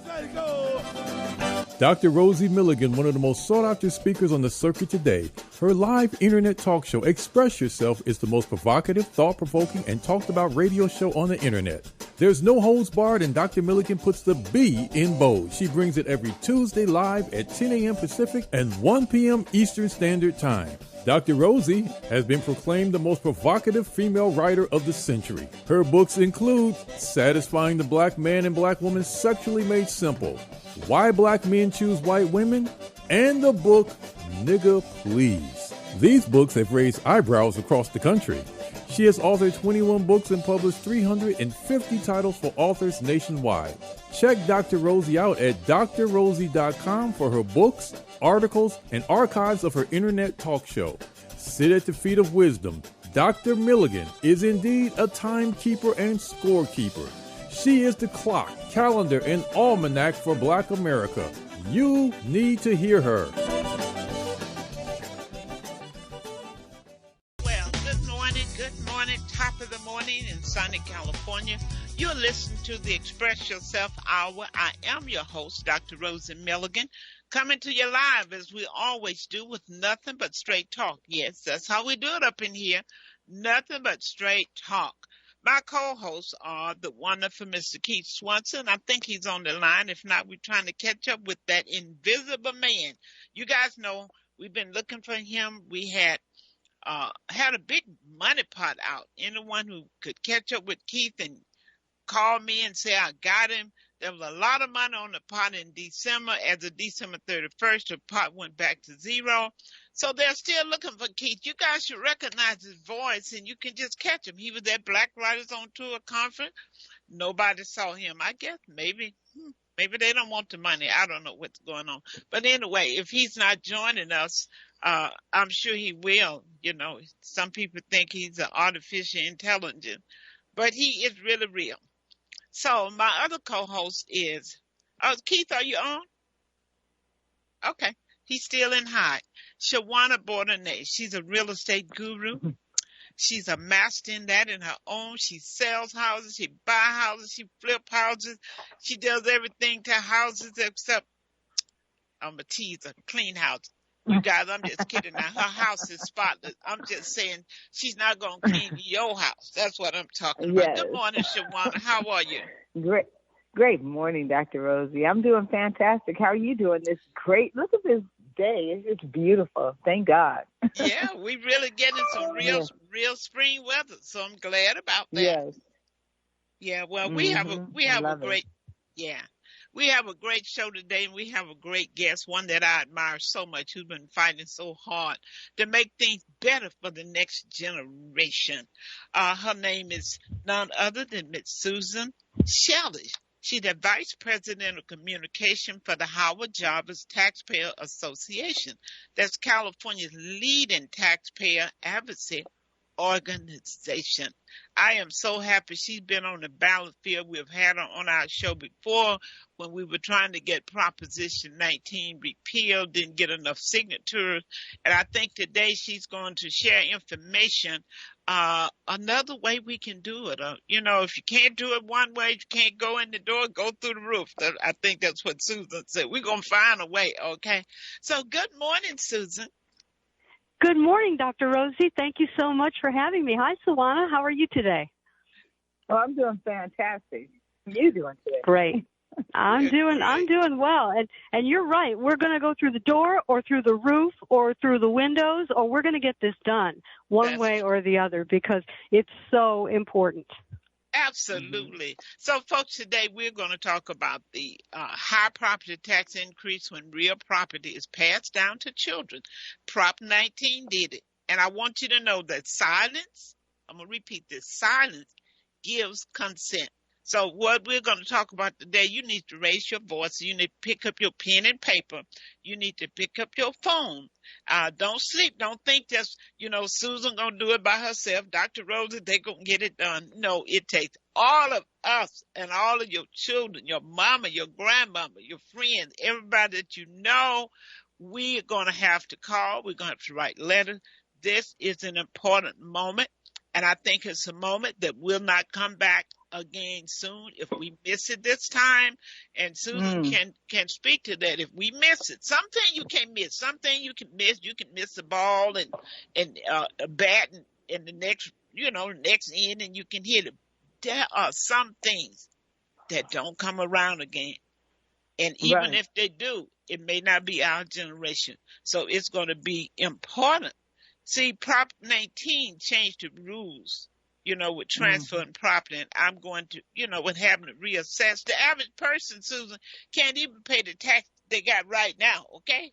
Let's go. Dr. Rosie Milligan, one of the most sought-after speakers on the circuit today. Her live internet talk show, Express Yourself, is the most provocative, thought-provoking, and talked about radio show on the internet. There's no holds barred, and Dr. Milligan puts the B in bold. She brings it every Tuesday live at 10 a.m. Pacific and 1 p.m. Eastern Standard Time. Dr. Rosie has been proclaimed the most provocative female writer of the century. Her books include Satisfying the Black Man and Black Woman Sexually Made Simple, Why Black Men Choose White Women, and the book Nigga Please. These books have raised eyebrows across the country. She has authored 21 books and published 350 titles for authors nationwide. Check Dr. Rosie out at drrosie.com for her books, articles, and archives of her internet talk show. Sit at the feet of wisdom. Dr. Milligan is indeed a timekeeper and scorekeeper. She is the clock, calendar, and almanac for Black America. You need to hear her. Top of the morning in sunny California. You're listening to the Express Yourself Hour. I am your host, Dr. Rosie Milligan, coming to you live as we always do with nothing but straight talk. Yes, that's how we do it up in here. Nothing but straight talk. My co-hosts are the wonderful Mr. Keith Swanson. I think he's on the line. If not, we're trying to catch up with that invisible man. You guys know we've been looking for him. We had a big money pot out. Anyone who could catch up with Keith and call me and say, I got him. There was a lot of money on the pot in December. As of December 31st, the pot went back to zero. So they're still looking for Keith. You guys should recognize his voice, and you can just catch him. He was at Black Writers on Tour conference. Nobody saw him. I guess maybe they don't want the money. I don't know what's going on. But anyway, if he's not joining us, I'm sure he will. You know, some people think he's an artificial intelligence, but he is really real. So my other co-host is, Keith, are you on? Okay. He's still in high. Shawannah Bordenay. She's a real estate guru. She's a master in that in her own. She sells houses. She buys houses. She flips houses. She does everything to houses except, I'm a teaser, clean houses. You guys, I'm just kidding now. Her house is spotless. I'm just saying she's not going to clean your house. That's what I'm talking about. Yes. Good morning, Shawannah. How are you? Great morning, Dr. Rosie. I'm doing fantastic. How are you doing this great? Look at this day. It's beautiful. Thank God. Yeah, we really getting some real spring weather, so I'm glad about that. Yes. Yeah, well, we have a great show today, and we have a great guest, one that I admire so much, who's been fighting so hard to make things better for the next generation. Her name is none other than Miss Susan Shelley. She's the Vice President of Communication for the Howard Jobbers Taxpayer Association. That's California's leading taxpayer advocacy organization. I am so happy she's been on the ballot field. We've had her on our show before when we were trying to get Proposition 19 repealed, didn't get enough signatures. And I think today she's going to share information, another way we can do it. If you can't do it one way, you can't go in the door, go through the roof. I think that's what Susan said. We're going to find a way, okay? So good morning, Susan. Good morning, Dr. Rosie. Thank you so much for having me. Hi, Shawannah. How are you today? Well, I'm doing fantastic. How are you doing today? Great. I'm doing well. And you're right. We're going to go through the door or through the roof or through the windows, or we're going to get this done one way or the other because it's so important. Absolutely. So, folks, today we're going to talk about the high property tax increase when real property is passed down to children. Prop 19 did it. And I want you to know that silence, I'm going to repeat this, silence gives consent. So what we're going to talk about today, you need to raise your voice. You need to pick up your pen and paper. You need to pick up your phone. Don't sleep. Don't think just, Susan going to do it by herself. Dr. Rosie, they're going to get it done. No, it takes all of us and all of your children, your mama, your grandmama, your friends, everybody that you know. We're going to have to call. We're going to have to write letters. This is an important moment. And I think it's a moment that will not come back again soon if we miss it this time. And Susan can speak to that if we miss it. Something you can't miss. Something you can miss. You can miss the ball and a bat in the next, next end, and you can hit it. There are some things that don't come around again. And even if they do, it may not be our generation. So it's going to be important. See, Prop 19 changed the rules, with transferring property. And I'm going to, with having to reassess. The average person, Susan, can't even pay the tax they got right now, okay?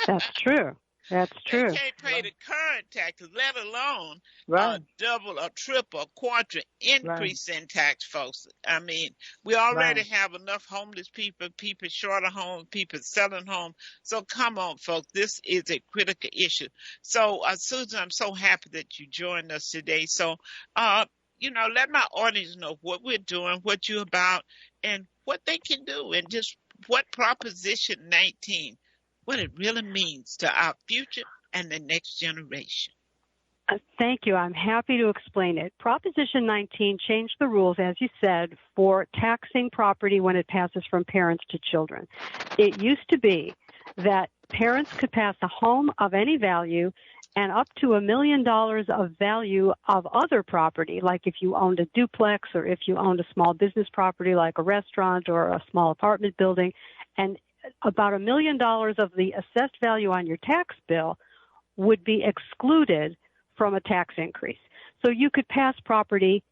That's true. That's true. They can't pay the current taxes, let alone double or triple or quadruple increase in tax, folks. I mean, we already have enough homeless people short of home, people selling homes. So come on, folks, this is a critical issue. So, Susan, I'm so happy that you joined us today. So, let my audience know what we're doing, what you're about, and what they can do, and just what Proposition 19 what it really means to our future and the next generation. Thank you. I'm happy to explain it. Proposition 19 changed the rules, as you said, for taxing property when it passes from parents to children. It used to be that parents could pass a home of any value and up to $1 million of value of other property, like if you owned a duplex or if you owned a small business property like a restaurant or a small apartment building, and about $1 million of the assessed value on your tax bill would be excluded from a tax increase. So you could pass property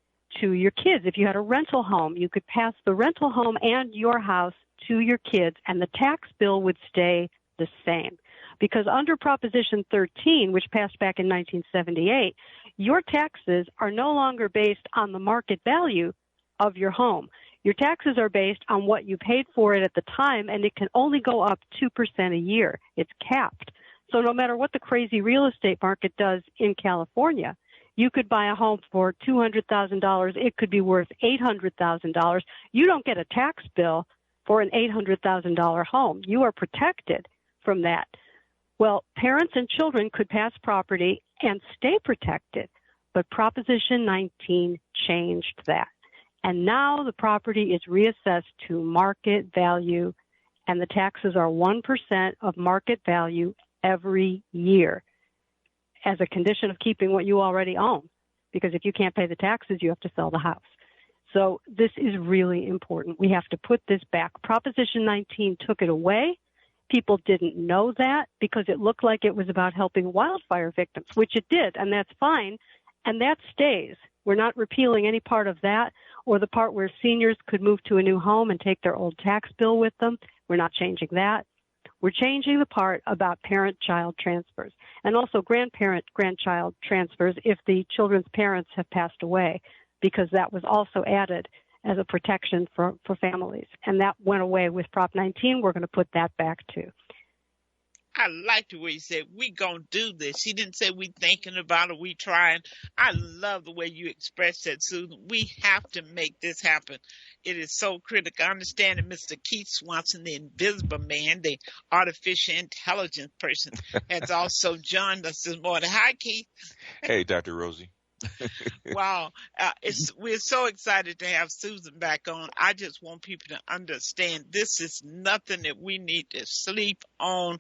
to your kids. If you had a rental home, you could pass the rental home and your house to your kids, and the tax bill would stay the same. Because under Proposition 13, which passed back in 1978, your taxes are no longer based on the market value of your home. Your taxes are based on what you paid for it at the time, and it can only go up 2% a year. It's capped. So no matter what the crazy real estate market does in California, you could buy a home for $200,000. It could be worth $800,000. You don't get a tax bill for an $800,000 home. You are protected from that. Well, parents and children could pass property and stay protected, but Proposition 19 changed that. And now the property is reassessed to market value, and the taxes are 1% of market value every year as a condition of keeping what you already own. Because if you can't pay the taxes, you have to sell the house. So this is really important. We have to put this back. Proposition 19 took it away. People didn't know that because it looked like it was about helping wildfire victims, which it did, and that's fine, and that stays. We're not repealing any part of that or the part where seniors could move to a new home and take their old tax bill with them. We're not changing that. We're changing the part about parent-child transfers and also grandparent-grandchild transfers if the children's parents have passed away, because that was also added as a protection for families. And that went away with Prop 19. We're going to put that back too. I like the way you said, we going to do this. She didn't say we thinking about it, we trying. I love the way you expressed that, Susan. We have to make this happen. It is so critical. I understand that Mr. Keith Swanson, the invisible man, the artificial intelligence person, has also joined us this morning. Hi, Keith. Hey, Dr. Rosie. Wow. We're so excited to have Susan back on. I just want people to understand this is nothing that we need to sleep on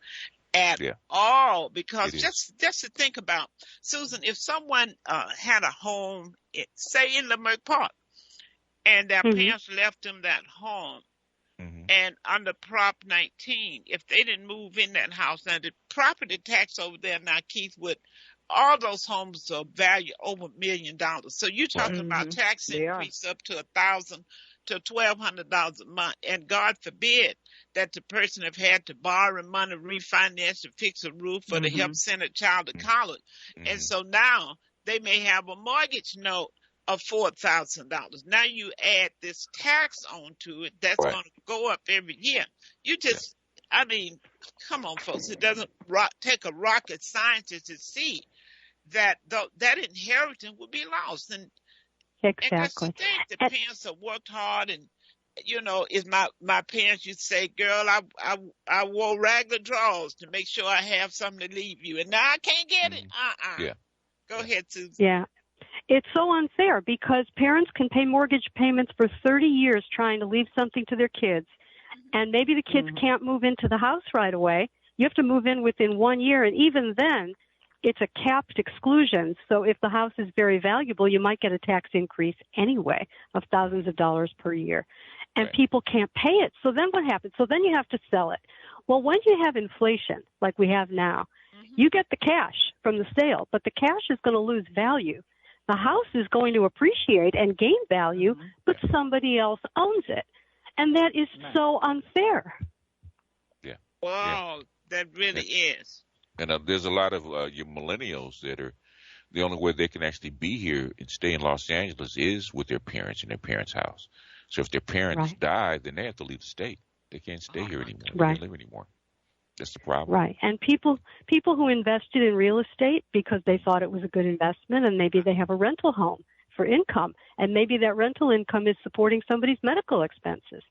at all, because just to think about, Susan, if someone had a home, say in Leimert Park, and their parents left them that home, and under Prop 19, if they didn't move in that house, now the property tax over there now, Keith, would all those homes are valued over $1 million. So you're talking about tax increase up to $1,000 to $1,200 a month. And God forbid that the person have had to borrow money, refinance to fix a roof or to help send a child to college. And so now they may have a mortgage note of $4,000. Now you add this tax onto it that's going to go up every year. You just, I mean, come on, folks. It doesn't take a rocket scientist to see that that inheritance will be lost. And exactly. And that's the thing. The parents have worked hard, and is my parents used to say, "Girl, I wore ragged drawers to make sure I have something to leave you, and now I can't get it." Yeah. Go ahead, Susan. Yeah. It's so unfair because parents can pay mortgage payments for 30 years trying to leave something to their kids, and maybe the kids can't move into the house right away. You have to move in within 1 year, and even then, it's a capped exclusion. So if the house is very valuable, you might get a tax increase anyway of thousands of dollars per year. And people can't pay it. So then what happens? So then you have to sell it. Well, when you have inflation like we have now, you get the cash from the sale, but the cash is going to lose value. The house is going to appreciate and gain value, but somebody else owns it. And that is so unfair. Yeah. Wow, that really is. And there's a lot of your millennials that are the only way they can actually be here and stay in Los Angeles is with their parents in their parents' house. So if their parents die, then they have to leave the state. They can't stay here anymore. They can't live anymore. That's the problem. Right. And people who invested in real estate because they thought it was a good investment, and maybe they have a rental home for income, and maybe that rental income is supporting somebody's medical expenses.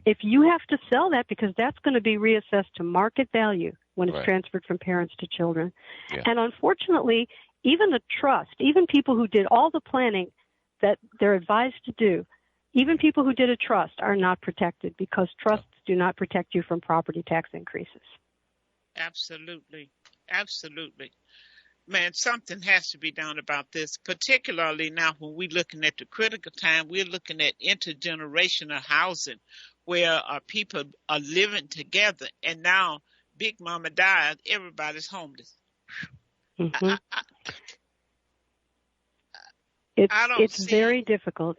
If you have to sell that because that's going to be reassessed to market value when it's transferred from parents to children. Yeah. And unfortunately, even a trust, even people who did all the planning that they're advised to do, even people who did a trust are not protected because trusts do not protect you from property tax increases. Absolutely. Absolutely. Man, something has to be done about this, particularly now when we're looking at the critical time, we're looking at intergenerational housing where people are living together. And now Big Mama died, everybody's homeless. It's very difficult.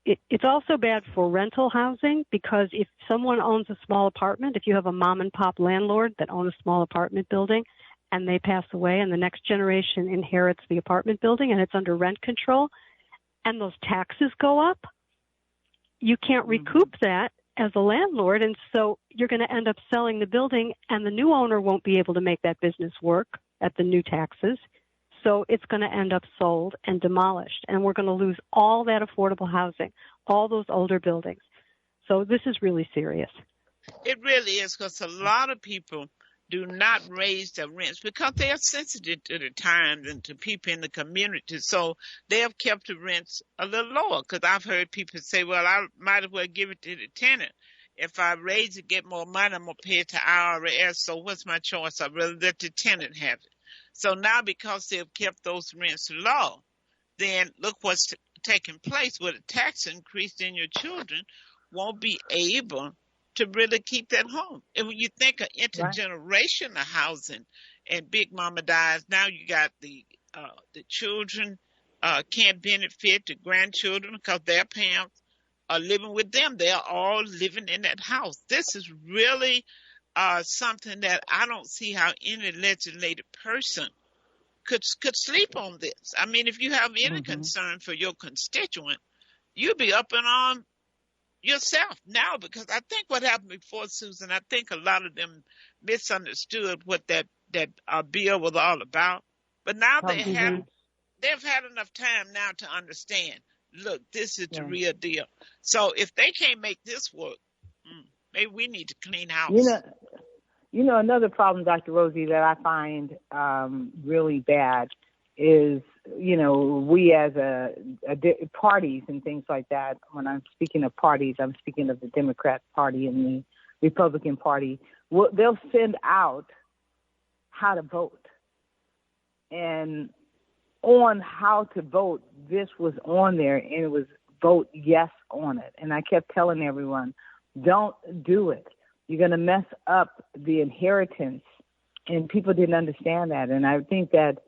It's also bad for rental housing because if someone owns a small apartment, if you have a mom and pop landlord that own a small apartment building and they pass away and the next generation inherits the apartment building and it's under rent control and those taxes go up, you can't recoup that as a landlord, and so you're going to end up selling the building and the new owner won't be able to make that business work at the new taxes. So it's going to end up sold and demolished, and we're going to lose all that affordable housing, all those older buildings. So this is really serious. It really is, because a lot of people do not raise their rents because they are sensitive to the times and to people in the community. So they have kept the rents a little lower, because I've heard people say, well, I might as well give it to the tenant. If I raise it, get more money, I'm going to pay it to IRS. So what's my choice? I'd rather let the tenant have it. So now because they've kept those rents low, then look what's taking place with a tax increase, then your children won't be able to really keep that home. And when you think of intergenerational housing and Big Mama dies, now you got the children can't benefit, the grandchildren, because their parents are living with them. They are all living in that house. This is really something that I don't see how any legislated person could sleep on this. I mean, if you have any concern for your constituent, you'd be up and on yourself now, because I think what happened before, Susan, I think a lot of them misunderstood what that bill was all about. But now they've had enough time now to understand, look, this is the real deal. So if they can't make this work, maybe we need to clean house. You know, another problem, Dr. Rosie, that I find really bad is, you know, we as parties and things like that. When I'm speaking of parties, I'm speaking of the Democrat Party and the Republican Party. They'll send out how to vote. And on how to vote, this was on there, and it was vote yes on it. And I kept telling everyone, don't do it. You're going to mess up the inheritance. And people didn't understand that. And I think that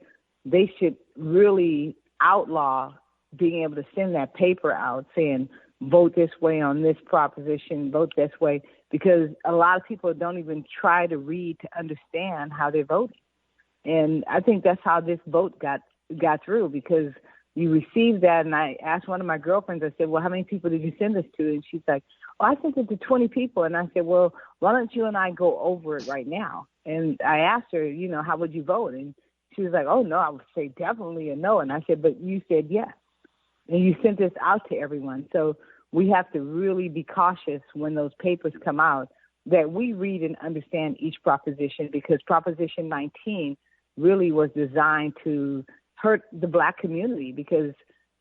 they should really outlaw being able to send that paper out saying, vote this way on this proposition, vote this way, because a lot of people don't even try to read to understand how they're voting. And I think that's how this vote got through, because you received that. And I asked one of my girlfriends, I said, well, how many people did you send this to? And she's like, oh, I sent it to 20 people. And I said, well, why don't you and I go over it right now? And I asked her, you know, how would you vote? And she was like, oh, no, I would say definitely a no. And I said, but you said yes. And you sent this out to everyone. So we have to really be cautious when those papers come out that we read and understand each proposition, because Proposition 19 really was designed to hurt the Black community, because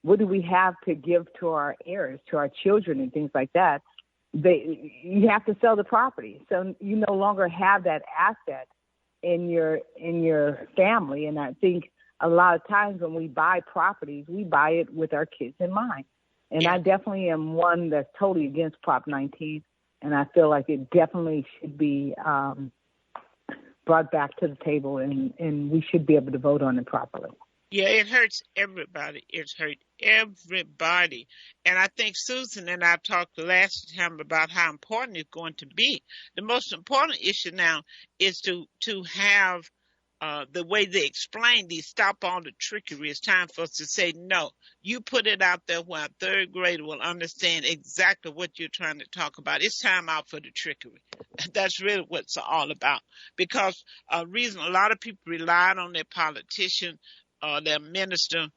what do we have to give to our heirs, to our children and things like that? You have to sell the property. So you no longer have that asset in your family. And I think a lot of times when we buy properties, we buy it with our kids in mind. And I definitely am one that's totally against Prop 19. And I feel like it definitely should be brought back to the table, and we should be able to vote on it properly. Yeah, it hurts everybody. It's hurt everybody. And I think Susan and I talked last time about how important it's going to be. The most important issue now is to have the way they explain these, stop all the trickery. It's time for us to say, no, you put it out there where a third grader will understand exactly what you're trying to talk about. It's time out for the trickery. That's really what it's all about. Because reason a lot of people relied on their politician, their minister,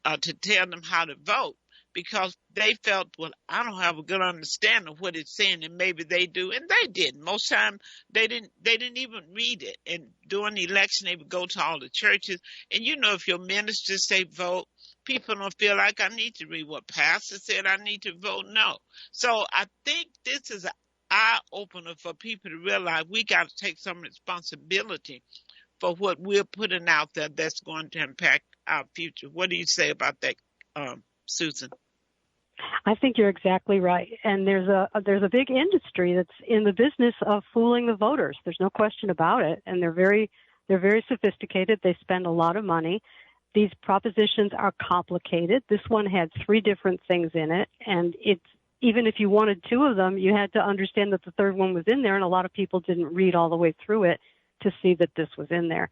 to tell them how to vote, because they felt, well, I don't have a good understanding of what it's saying, and maybe they do, and they didn't. Most time they didn't even read it. And during the election, they would go to all the churches, and if your ministers say vote, people don't feel like I need to read what pastor said I need to vote. No. So I think this is an eye opener for people to realize we got to take some responsibility for what we're putting out there that's going to impact our future. What do you say about that, Susan? I think you're exactly right. And there's a big industry that's in the business of fooling the voters. There's no question about it. And they're very sophisticated. They spend a lot of money. These propositions are complicated. This one had 3 different things in it, and even if you wanted 2 of them, you had to understand that the third one was in there, and a lot of people didn't read all the way through it to see that this was in there.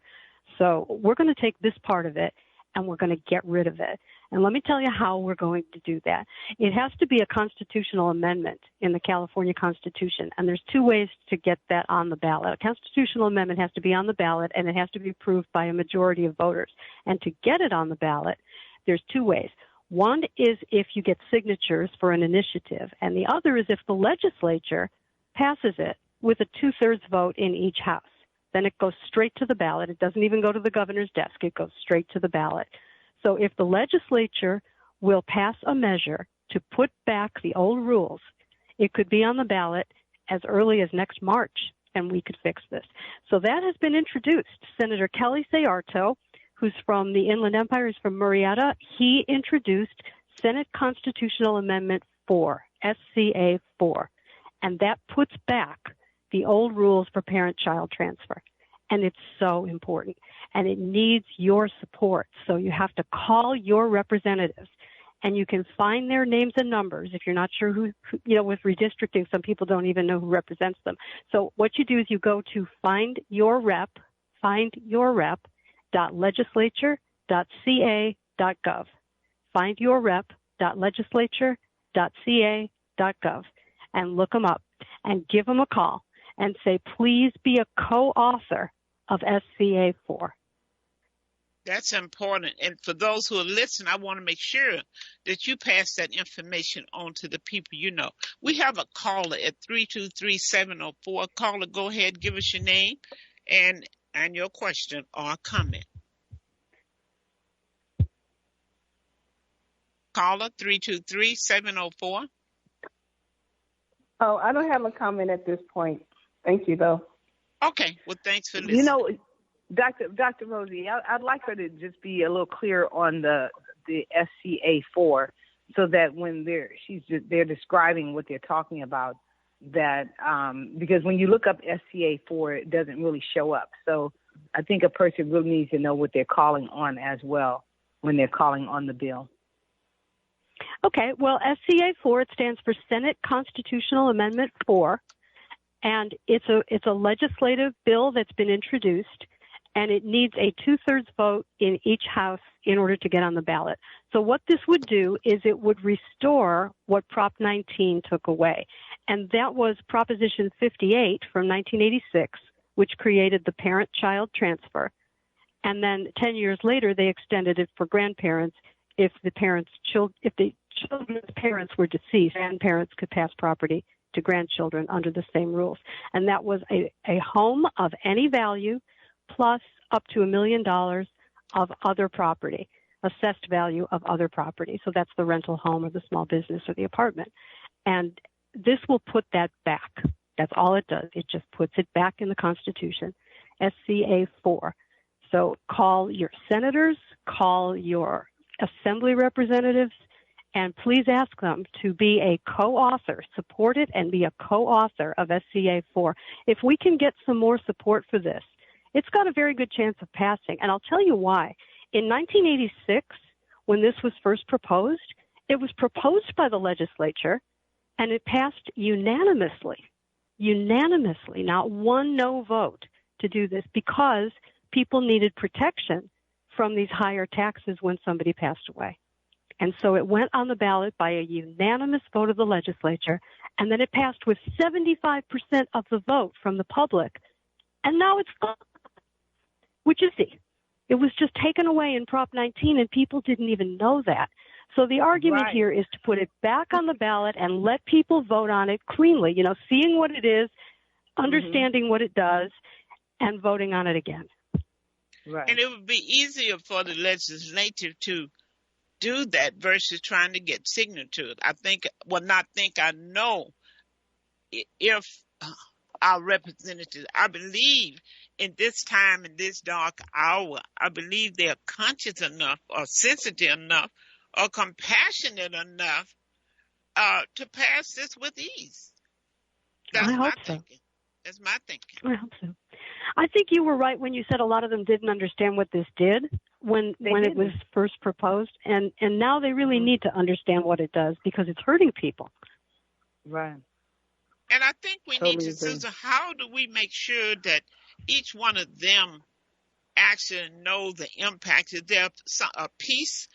So we're going to take this part of it, and we're going to get rid of it. And let me tell you how we're going to do that. It has to be a constitutional amendment in the California Constitution, and there's 2 ways to get that on the ballot. A constitutional amendment has to be on the ballot, and it has to be approved by a majority of voters. And to get it on the ballot, there's 2 ways. One is if you get signatures for an initiative, and the other is if the legislature passes it with a 2/3 vote in each house. Then it goes straight to the ballot. It doesn't even go to the governor's desk. It goes straight to the ballot. So if the legislature will pass a measure to put back the old rules, it could be on the ballot as early as next March, and we could fix this. So that has been introduced. Senator Kelly Sayarto, who's from the Inland Empire, is from Murrieta. He introduced Senate Constitutional Amendment 4, SCA 4, and that puts back the old rules for parent-child transfer. And it's so important. And it needs your support. So you have to call your representatives. And you can find their names and numbers if you're not sure who with redistricting, some people don't even know who represents them. So what you do is you go to findyourrep.legislature.ca.gov. Findyourrep.legislature.ca.gov. And look them up and give them a call and say, please be a co-author of SCA 4. That's important. And for those who are listening, I want to make sure that you pass that information on to the people you know. We have a caller at 323-704. Caller, go ahead, give us your name and your question or comment. Caller, 323-704. Oh, I don't have a comment at this point. Thank you, though. Okay. Well, thanks for listening. Dr. Rosie, I'd like her to just be a little clear on the SCA 4, so that when they're describing what they're talking about, that because when you look up SCA 4, it doesn't really show up. So I think a person really needs to know what they're calling on as well when they're calling on the bill. Okay. Well, SCA 4, it stands for Senate Constitutional Amendment 4. And it's a legislative bill that's been introduced, and it needs a 2/3 vote in each house in order to get on the ballot. So what this would do is it would restore what Prop 19 took away, and that was Proposition 58 from 1986, which created the parent-child transfer. And then 10 years later, they extended it for grandparents if the children's parents were deceased. Grandparents could pass property to grandchildren under the same rules. And that was a home of any value plus up to $1 million of other property. assessed value of other property. So that's the rental home or the small business or the apartment. And this will put that back. That's all it does. It just puts it back in the Constitution, SCA 4. So call your senators, call your assembly representatives, and please ask them to be a co-author, support it and be a co-author of SCA 4. If we can get some more support for this, it's got a very good chance of passing. And I'll tell you why. In 1986, when this was first proposed, it was proposed by the legislature, and it passed unanimously, not one no vote to do this, because people needed protection from these higher taxes when somebody passed away. And so it went on the ballot by a unanimous vote of the legislature, and then it passed with 75% of the vote from the public. And now it's gone, which is it was just taken away in Prop 19, and people didn't even know that. So the argument here is to put it back on the ballot and let people vote on it cleanly, seeing what it is, understanding what it does, and voting on it again. Right. And it would be easier for the legislature to do that versus trying to get signatures. I know if our representatives, I believe in this time, in this dark hour, I believe they're conscious enough or sensitive enough or compassionate enough to pass this with ease. That's my thinking. That's my thinking. I hope so. I think you were right when you said a lot of them didn't understand what this did when it was first proposed, and now they really need to understand what it does because it's hurting people. Right. And I think we need to, Susan, how do we make sure that each one of them actually know the impact? Is there a piece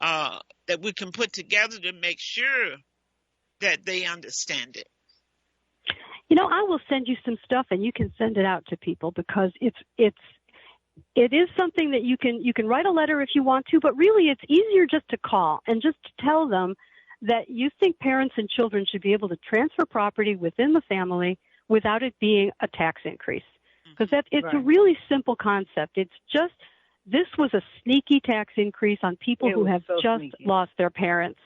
that we can put together to make sure that they understand it? I will send you some stuff, and you can send it out to people because it is something that you can write a letter if you want to, but really it's easier just to call and just to tell them that you think parents and children should be able to transfer property within the family without it being a tax increase. Because it's a really simple concept. It's just, this was a sneaky tax increase on people who have just lost their parents.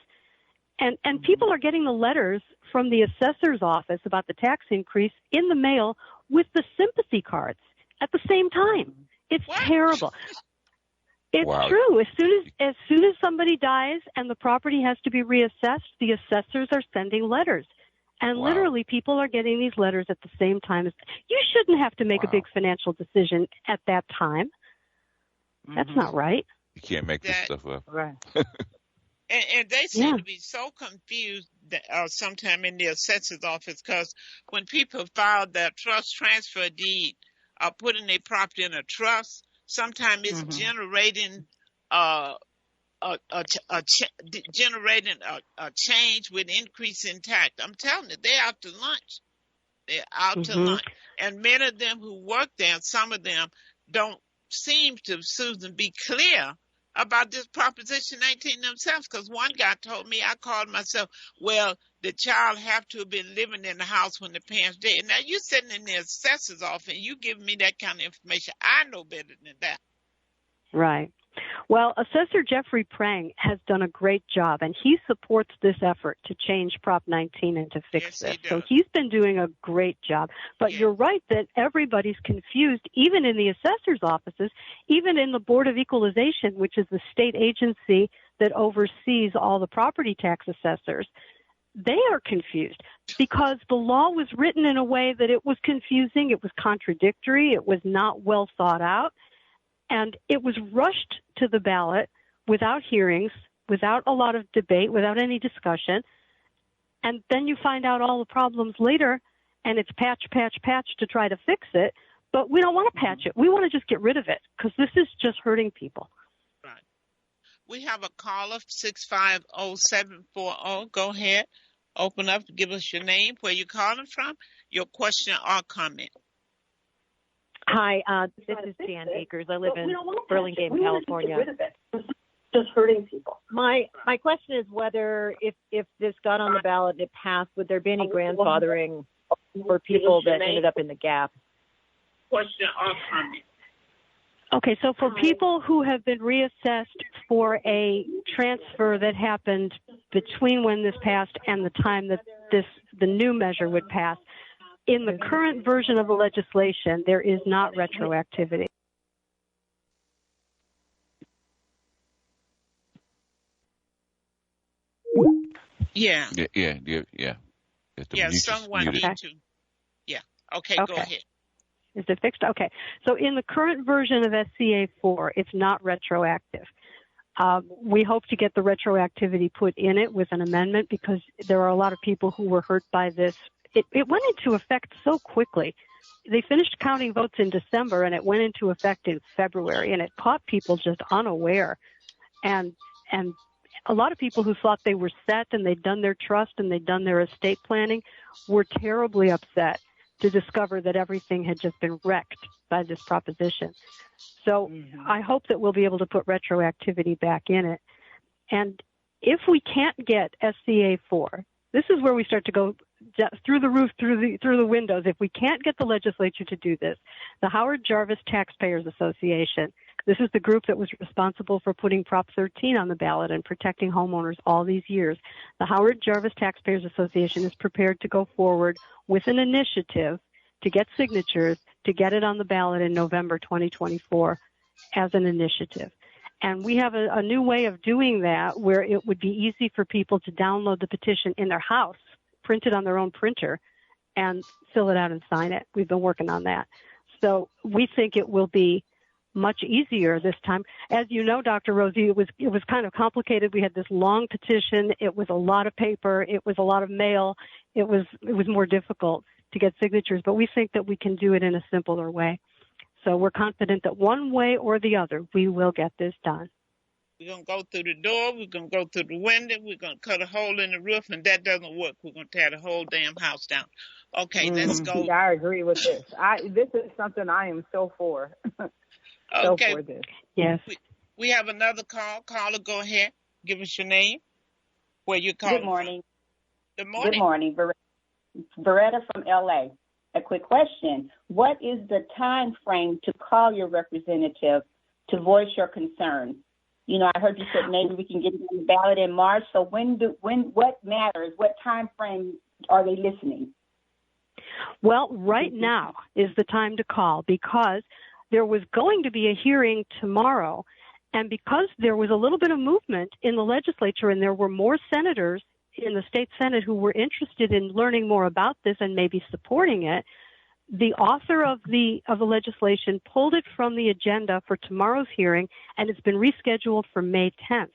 And people are getting the letters from the assessor's office about the tax increase in the mail with the sympathy cards at the same time. It's terrible. It's true. As soon as somebody dies and the property has to be reassessed, the assessors are sending letters. And literally people are getting these letters at the same time. You shouldn't have to make a big financial decision at that time. That's not right. You can't make this stuff up. Right. And they seem to be so confused sometime in the assessor's office because when people file their trust transfer deed or putting their property in a trust, sometimes it's generating generating a change with increase in tax. I'm telling you, they're out to lunch. They're out to lunch. And many of them who work there, some of them don't seem to, Susan, be clear about this Proposition 19 themselves, because one guy told me, I called myself, well, the child have to have been living in the house when the parents did. Now, you're sitting in the assessor's office, and you giving me that kind of information. I know better than that. Right. Well, Assessor Jeffrey Prang has done a great job, and he supports this effort to change Prop 19 and to fix this. So he's been doing a great job. But you're right that everybody's confused, even in the assessor's offices, even in the Board of Equalization, which is the state agency that oversees all the property tax assessors. They are confused because the law was written in a way that it was confusing, it was contradictory, it was not well thought out. And it was rushed to the ballot without hearings, without a lot of debate, without any discussion. And then you find out all the problems later, and it's patch to try to fix it. But we don't want to patch it. We want to just get rid of it because this is just hurting people. Right. We have a caller, 650-740. Go ahead. Open up. Give us your name, where you're calling from, your question or comment. Hi, this is Jan Akers. I live in Burlingame, California. Just hurting people. My question is whether if this got on the ballot and it passed, would there be any grandfathering for people that ended up in the gap? Question or comment. Okay, so for people who have been reassessed for a transfer that happened between when this passed and the time that the new measure would pass, in the current version of the legislation, there is not retroactivity. Yeah. Someone need to. Yeah. Okay, go ahead. Is it fixed? Okay. So in the current version of SCA 4, it's not retroactive. We hope to get the retroactivity put in it with an amendment because there are a lot of people who were hurt by this. It went into effect so quickly. They finished counting votes in December, and it went into effect in February, and it caught people just unaware. And a lot of people who thought they were set and they'd done their trust and they'd done their estate planning were terribly upset to discover that everything had just been wrecked by this proposition. So I hope that we'll be able to put retroactivity back in it. And if we can't get SCA 4, this is where we start to go through the roof, through the windows. If we can't get the legislature to do this, the Howard Jarvis Taxpayers Association, this is the group that was responsible for putting Prop 13 on the ballot and protecting homeowners all these years. The Howard Jarvis Taxpayers Association is prepared to go forward with an initiative to get signatures to get it on the ballot in November 2024 as an initiative. And we have a new way of doing that where it would be easy for people to download the petition in their house, print it on their own printer, and fill it out and sign it. We've been working on that. So we think it will be much easier this time. As you know, Dr. Rosie, it was kind of complicated. We had this long petition. It was a lot of paper. It was a lot of mail. It was more difficult to get signatures, but we think that we can do it in a simpler way. So we're confident that one way or the other, we will get this done. We're going to go through the door. We're going to go through the window. We're going to cut a hole in the roof, and that doesn't work. We're going to tear the whole damn house down. Okay, let's go. Yeah, I agree with this. This is something I am so for. Okay. For this. Yes. We have another call. Caller, go ahead. Give us your name. Where you calling Good morning. From. Good morning. Good morning. Beretta from L.A. A quick question. What is the time frame to call your representative to voice your concerns? You know, I heard you said maybe we can get it on the ballot in March. So what matters? What time frame are they listening? Well, right now is the time to call because there was going to be a hearing tomorrow. And because there was a little bit of movement in the legislature and there were more senators in the state Senate who were interested in learning more about this and maybe supporting it, the author of the legislation pulled it from the agenda for tomorrow's hearing, and it's been rescheduled for May 10th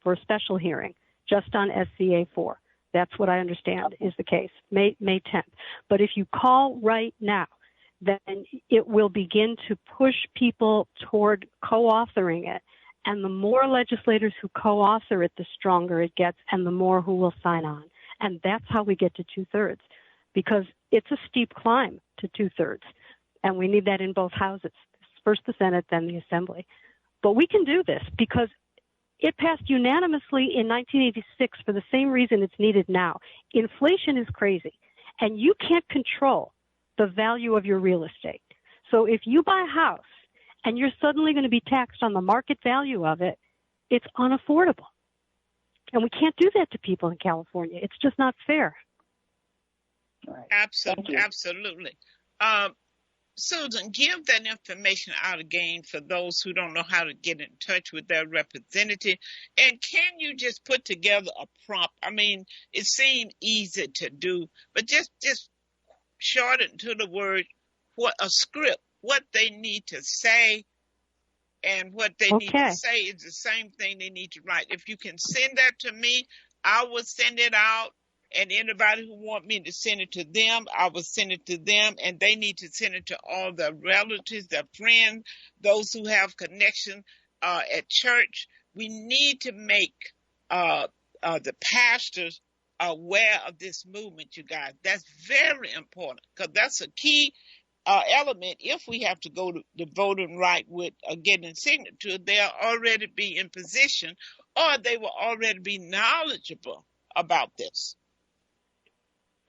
for a special hearing just on SCA 4. That's what I understand is the case, May 10th. But if you call right now, then it will begin to push people toward co-authoring it. And the more legislators who co-author it, the stronger it gets and the more who will sign on. And that's how we get to 2/3, because it's a steep climb to 2/3. And we need that in both houses, first the Senate, then the Assembly. But we can do this because it passed unanimously in 1986 for the same reason it's needed now. Inflation is crazy, and you can't control the value of your real estate. So if you buy a house and you're suddenly going to be taxed on the market value of it, it's unaffordable. And we can't do that to people in California. It's just not fair. Right. Absolutely. Susan, give that information out again for those who don't know how to get in touch with their representative. And can you just put together a prompt? I mean, it seemed easy to do, but just shorten to the word, what a script, what they need to say, and what they need to say is the same thing they need to write. If you can send that to me, I will send it out. And anybody who want me to send it to them, I will send it to them. And they need to send it to all their relatives, their friends, those who have connection at church. We need to make the pastors aware of this movement, you guys. That's very important because that's a key element. If we have to go to the voting right with getting signature, they'll already be in position or they will already be knowledgeable about this.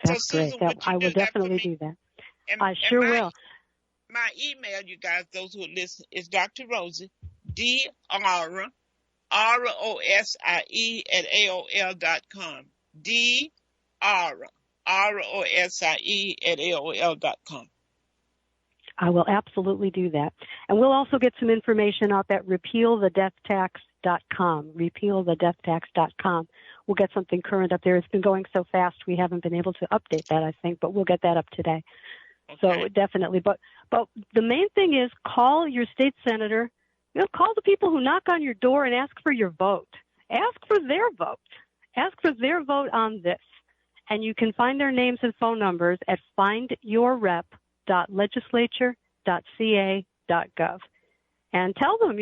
That's so, Susan, great. I will definitely do that. I sure will. My email, you guys, those who listen, is Dr. Rosie, D-R, R-O-S-I-E at AOL.com. D-R, R-O-S-I-E at AOL.com. I will absolutely do that. And we'll also get some information up at repealthedeathtax.com, repealthedeathtax.com. We'll get something current up there. It's been going so fast we haven't been able to update that, I think, but we'll get that up today. Okay. So definitely. But the main thing is call your state senator. Call the people who knock on your door and ask for your vote. Ask for their vote. Ask for their vote on this. And you can find their names and phone numbers at findyourrep.legislature.ca.gov. And tell them,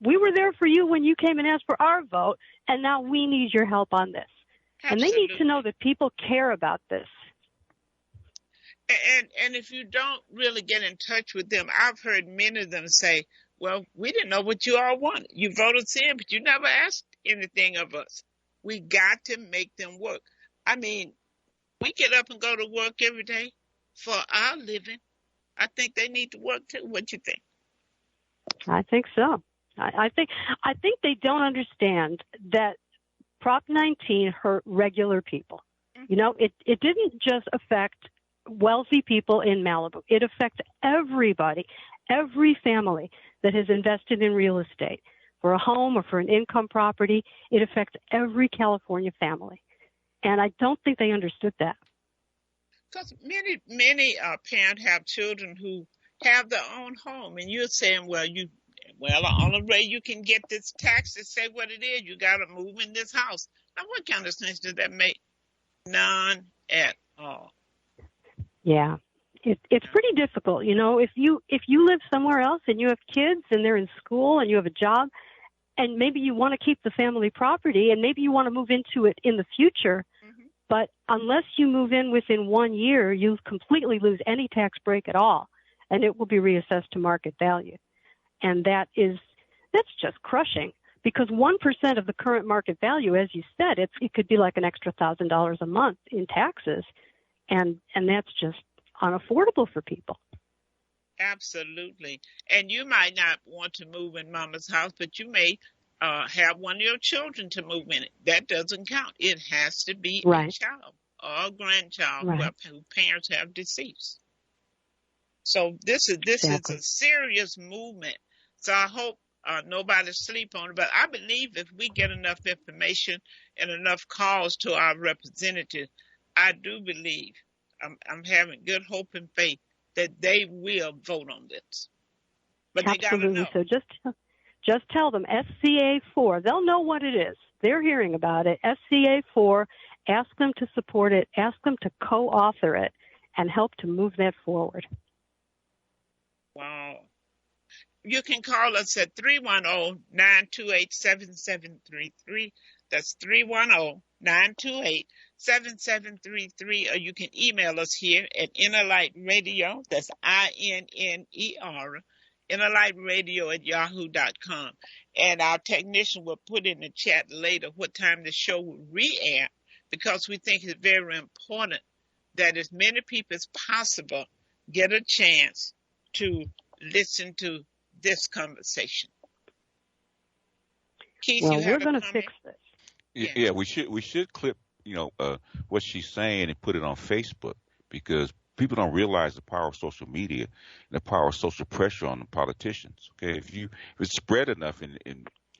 we were there for you when you came and asked for our vote, and now we need your help on this. Absolutely. And they need to know that people care about this. And if you don't really get in touch with them, I've heard many of them say, well, we didn't know what you all wanted. You voted us in, but you never asked anything of us. We got to make them work. I mean, we get up and go to work every day for our living. I think they need to work too. What you think? I think so. I think they don't understand that Prop 19 hurt regular people. Mm-hmm. It didn't just affect wealthy people in Malibu. It affects everybody, every family that has invested in real estate for a home or for an income property. It affects every California family. And I don't think they understood that. Because many parents have children who have their own home, and you're saying, the only way you can get this tax is say what it is. You got to move in this house. Now, what kind of sense does that make? None at all. Yeah, it's pretty difficult. If you live somewhere else and you have kids and they're in school and you have a job, and maybe you want to keep the family property and maybe you want to move into it in the future, mm-hmm. but unless you move in within 1 year, you completely lose any tax break at all, and it will be reassessed to market value. And that's just crushing, because 1% of the current market value, as you said, it could be like an extra $1,000 a month in taxes, and that's just unaffordable for people. Absolutely. And you might not want to move in mama's house, but you may have one of your children to move in it. That doesn't count. It has to be a child or a grandchild who parents have deceased. So this is a serious movement. So I hope nobody sleep on it. But I believe if we get enough information and enough calls to our representatives, I do believe, I'm having good hope and faith that they will vote on this. But absolutely. They gotta know. So just tell them SCA4. They'll know what it is. They're hearing about it. SCA4. Ask them to support it. Ask them to co-author it and help to move that forward. Wow. You can call us at 310-928-7733. That's 310-928-7733. Or you can email us here at Innerlight Radio. That's INNER, innerlightradio@yahoo.com. And our technician will put in the chat later what time the show will re-air, because we think it's very important that as many people as possible get a chance to listen to this conversation. Keith, we're going to fix this. Yeah, we should clip, what she's saying and put it on Facebook, because people don't realize the power of social media and the power of social pressure on the politicians. Okay, if it's spread enough and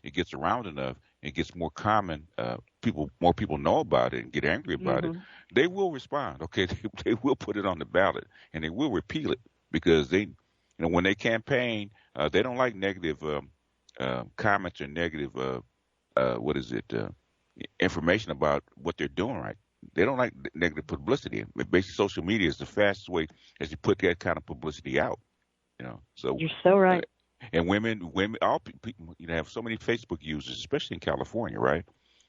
it gets around enough, and it gets more common, more people know about it and get angry about it, they will respond. Okay, they will put it on the ballot and they will repeal it, because they, when they campaign, they don't like negative comments or negative information about what they're doing right. They don't like negative publicity. Basically, social media is the fastest way as you put that kind of publicity out. So you're so right. And women, all people, have so many Facebook users, especially in California, right?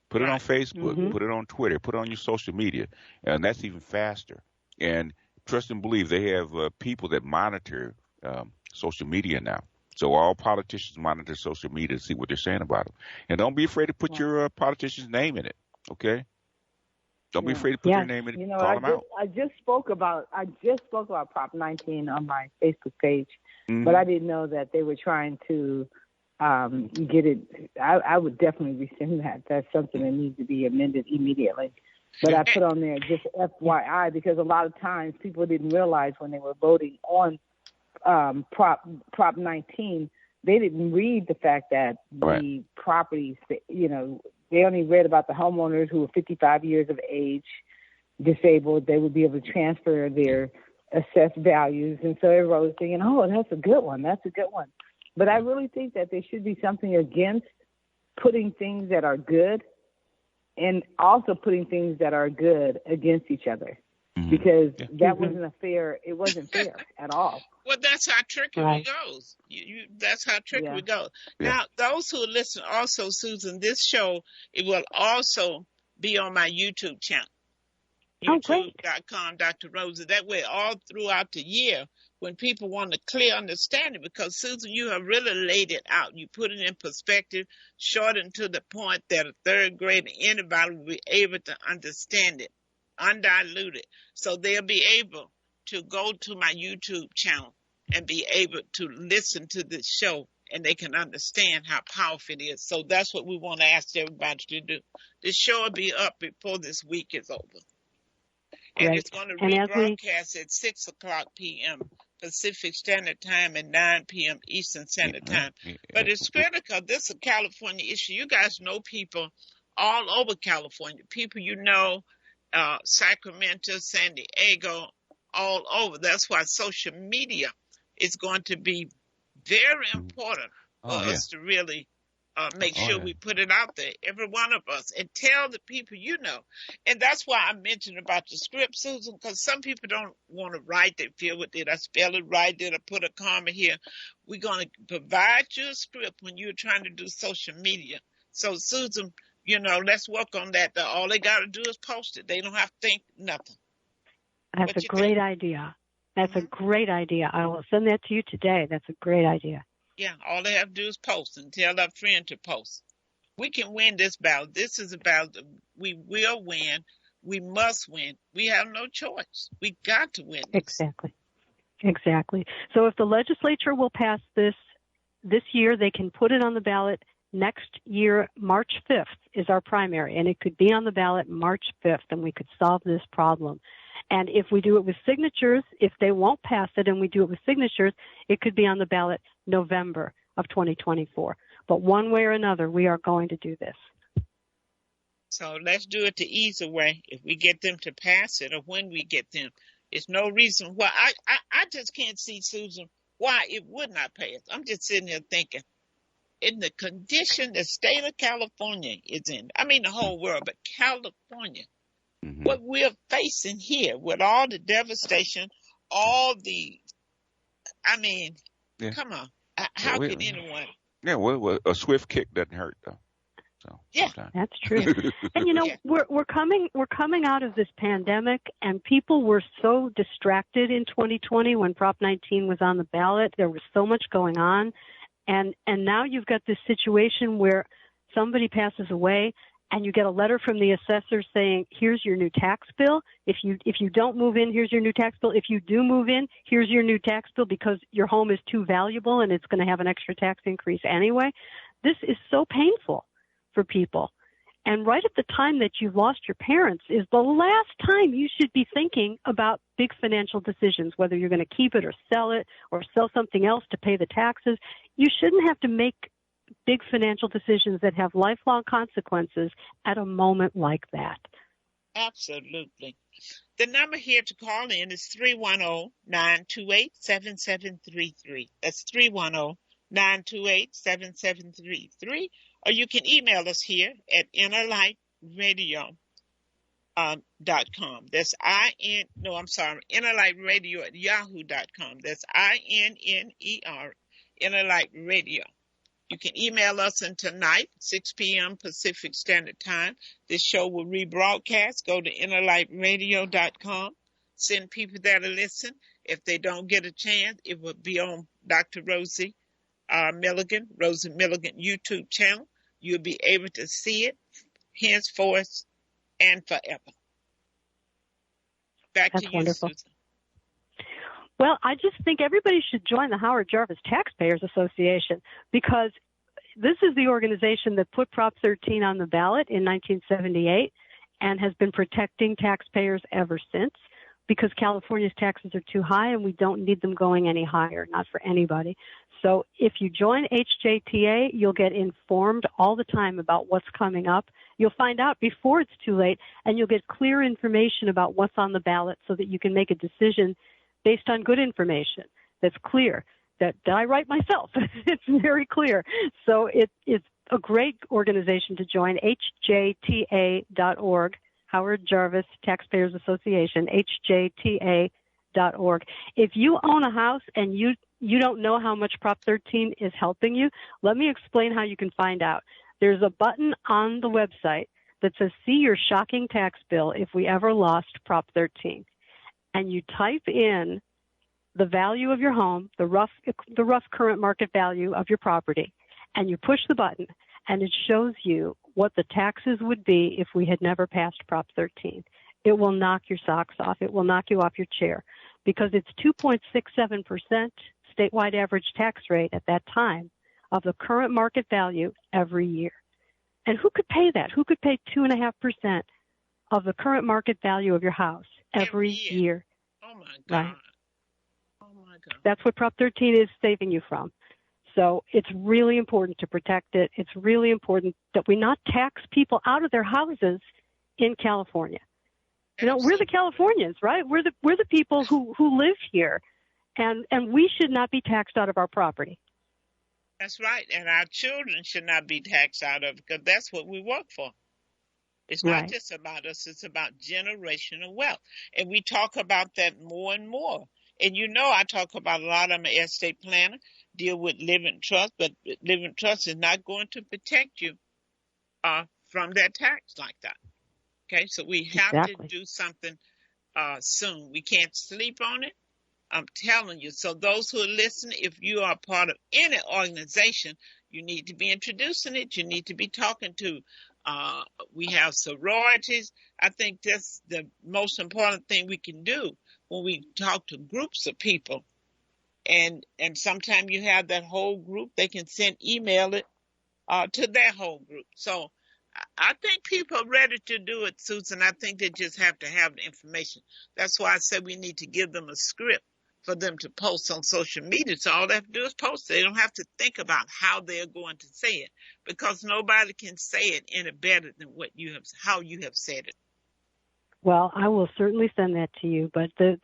Put it on Facebook, put it on Twitter, put it on your social media, and that's even faster. And trust and believe, they have people that monitor social media now. So all politicians monitor social media to see what they're saying about them. And don't be afraid to put your politician's name in it, okay? Don't be afraid to put their name in and call them out. I just spoke about Prop 19 on my Facebook page, but I didn't know that they were trying to get it. I would definitely rescind that. That's something that needs to be amended immediately. But I put on there just FYI because a lot of times people didn't realize when they were voting on Prop 19, they didn't read the fact that the properties, they only read about the homeowners who were 55 years of age, disabled. They would be able to transfer their assessed values. And so everybody was thinking, oh, that's a good one. That's a good one. But I really think that there should be something against putting things that are good and also putting things that are good against each other, because that wasn't it wasn't fair at all. Well, that's how trickery goes. That's how trickery goes. Yeah. Now, those who listen also, Susan, this show, it will also be on my YouTube channel. YouTube.com, Dr. Rosie. That way, all throughout the year, when people want a clear understanding, because, Susan, you have really laid it out. You put it in perspective, shortened to the point that a third grader, anybody will be able to understand it, undiluted. So they'll be able to go to my YouTube channel and be able to listen to this show, and they can understand how powerful it is. So that's what we want to ask everybody to do. This show will be up before this week is over. And it's going to rebroadcast at 6 o'clock p.m. Pacific Standard Time and 9 p.m. Eastern Standard Time. But it's critical. This is a California issue. You guys know people all over California. People Sacramento, San Diego, all over. That's why social media is going to be very important for us to really make sure we put it out there, every one of us, and tell the people And that's why I mentioned about the script, Susan, because some people don't want to write. They feel, did I spell it right? Did I put a comma here? We're going to provide you a script when you're trying to do social media. So, Susan, let's work on that. All they got to do is post it. They don't have to think nothing. That's a great idea. That's a great idea. I will send that to you today. That's a great idea. Yeah, all they have to do is post and tell their friend to post. We can win this battle. This is about, we will win. We must win. We have no choice. We got to win this. Exactly. So if the legislature will pass this year, they can put it on the ballot next year. March 5th is our primary, and it could be on the ballot March 5th, and we could solve this problem. And if we do it with signatures, if they won't pass it and we do it with signatures, it could be on the ballot November of 2024. But one way or another, we are going to do this. So let's do it the easy way. If we get them to pass it or when we get them, it's no reason why. I just can't see, Susan, why it would not pass. I'm just sitting here thinking, in the condition the state of California is in, I mean the whole world, but California, what we're facing here with all the devastation, come on. How can anyone? Yeah, well, a swift kick doesn't hurt, though. So, that's true. And we're coming out of this pandemic, and people were so distracted in 2020 when Prop 19 was on the ballot. There was so much going on, and now you've got this situation where somebody passes away, and you get a letter from the assessor saying, here's your new tax bill. If you don't move in, here's your new tax bill. If you do move in, here's your new tax bill because your home is too valuable and it's going to have an extra tax increase anyway. This is so painful for people. And right at the time that you lost your parents is the last time you should be thinking about big financial decisions, whether you're going to keep it or sell something else to pay the taxes. You shouldn't have to make big financial decisions that have lifelong consequences at a moment like that. Absolutely. The number here to call in is 310-928-7733. That's 310-928-7733. Or you can email us here at innerlightradio.com. That's innerlightradio@yahoo.com. That's INNER, innerlightradio. You can email us in tonight, 6 p.m. Pacific Standard Time. This show will rebroadcast. Go to innerlightradio.com. Send people there to listen. If they don't get a chance, it will be on Dr. Rosie Milligan YouTube channel. You'll be able to see it henceforth and forever. Back That's to you, wonderful. Susan. Well, I just think everybody should join the Howard Jarvis Taxpayers Association, because this is the organization that put Prop 13 on the ballot in 1978 and has been protecting taxpayers ever since, because California's taxes are too high and we don't need them going any higher, not for anybody. So if you join HJTA, you'll get informed all the time about what's coming up. You'll find out before it's too late, and you'll get clear information about what's on the ballot so that you can make a decision based on good information that's clear, that I write myself. It's very clear. So it's a great organization to join, hjta.org, Howard Jarvis Taxpayers Association, hjta.org. If you own a house and you don't know how much Prop 13 is helping you, let me explain how you can find out. There's a button on the website that says, see your shocking tax bill if we ever lost Prop 13. And you type in the value of your home, the rough current market value of your property, and you push the button, and it shows you what the taxes would be if we had never passed Prop 13. It will knock your socks off. It will knock you off your chair, because it's 2.67% statewide average tax rate at that time of the current market value every year. And who could pay that? Who could pay 2.5% of the current market value of your house every year? Oh, my God. Right? Oh, my God. That's what Prop 13 is saving you from. So it's really important to protect it. It's really important that we not tax people out of their houses in California. You know, we're the Californians, right? We're the people who live here, and we should not be taxed out of our property. That's right, and our children should not be taxed out of it, because that's what we work for. It's not just about us, it's about generational wealth. And we talk about that more and more. And you know, I talk about a lot of them, estate planner, deal with living trust, but living trust is not going to protect you from that tax like that. Okay, so we have to do something soon. We can't sleep on it. I'm telling you. So those who are listening, if you are part of any organization, you need to be introducing it. You need to be talking to. We have sororities. I think that's the most important thing we can do when we talk to groups of people. And sometimes you have that whole group. They can email it to their whole group. So I think people are ready to do it, Susan. I think they just have to have the information. That's why I said we need to give them a script for them to post on social media. So all they have to do is post it. They don't have to think about how they're going to say it, because nobody can say it any better than how you have said it. Well, I will certainly send that to you. But the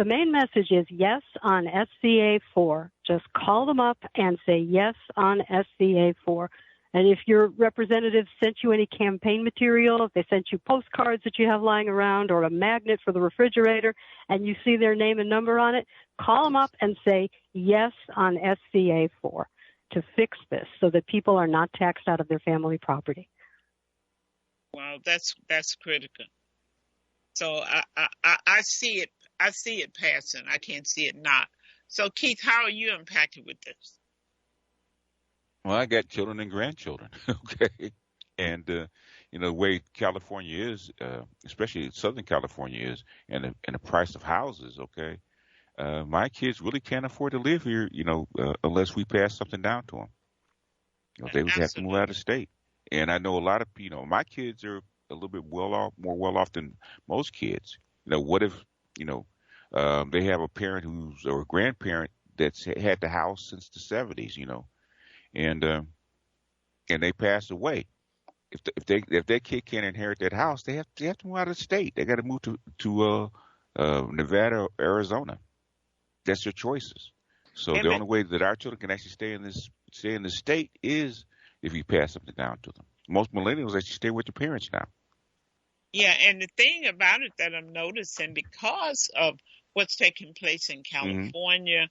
main message is yes on SCA4. Just call them up and say yes on SCA4. And if your representative sent you any campaign material, if they sent you postcards that you have lying around or a magnet for the refrigerator, and you see their name and number on it, call them up and say yes on SCA4 to fix this so that people are not taxed out of their family property. Well, that's critical. So I see it. I see it passing. I can't see it not. So Keith, how are you impacted with this? Well, I got children and grandchildren, okay? And, the way California is, especially Southern California is, and the price of houses, okay? My kids really can't afford to live here, unless we pass something down to them. They would have to move out of state. And I know a lot of, my kids are a little bit more well off than most kids. What if, they have a parent or a grandparent that's had the house since the 70s, and they pass away. If their kid can't inherit that house, they have to move out of the state. They got to move to Nevada or Arizona. That's their choices. So the only way that our children can actually stay in the state is if you pass something down to them. Most millennials actually stay with their parents now. Yeah, and the thing about it that I'm noticing, because of what's taking place in California,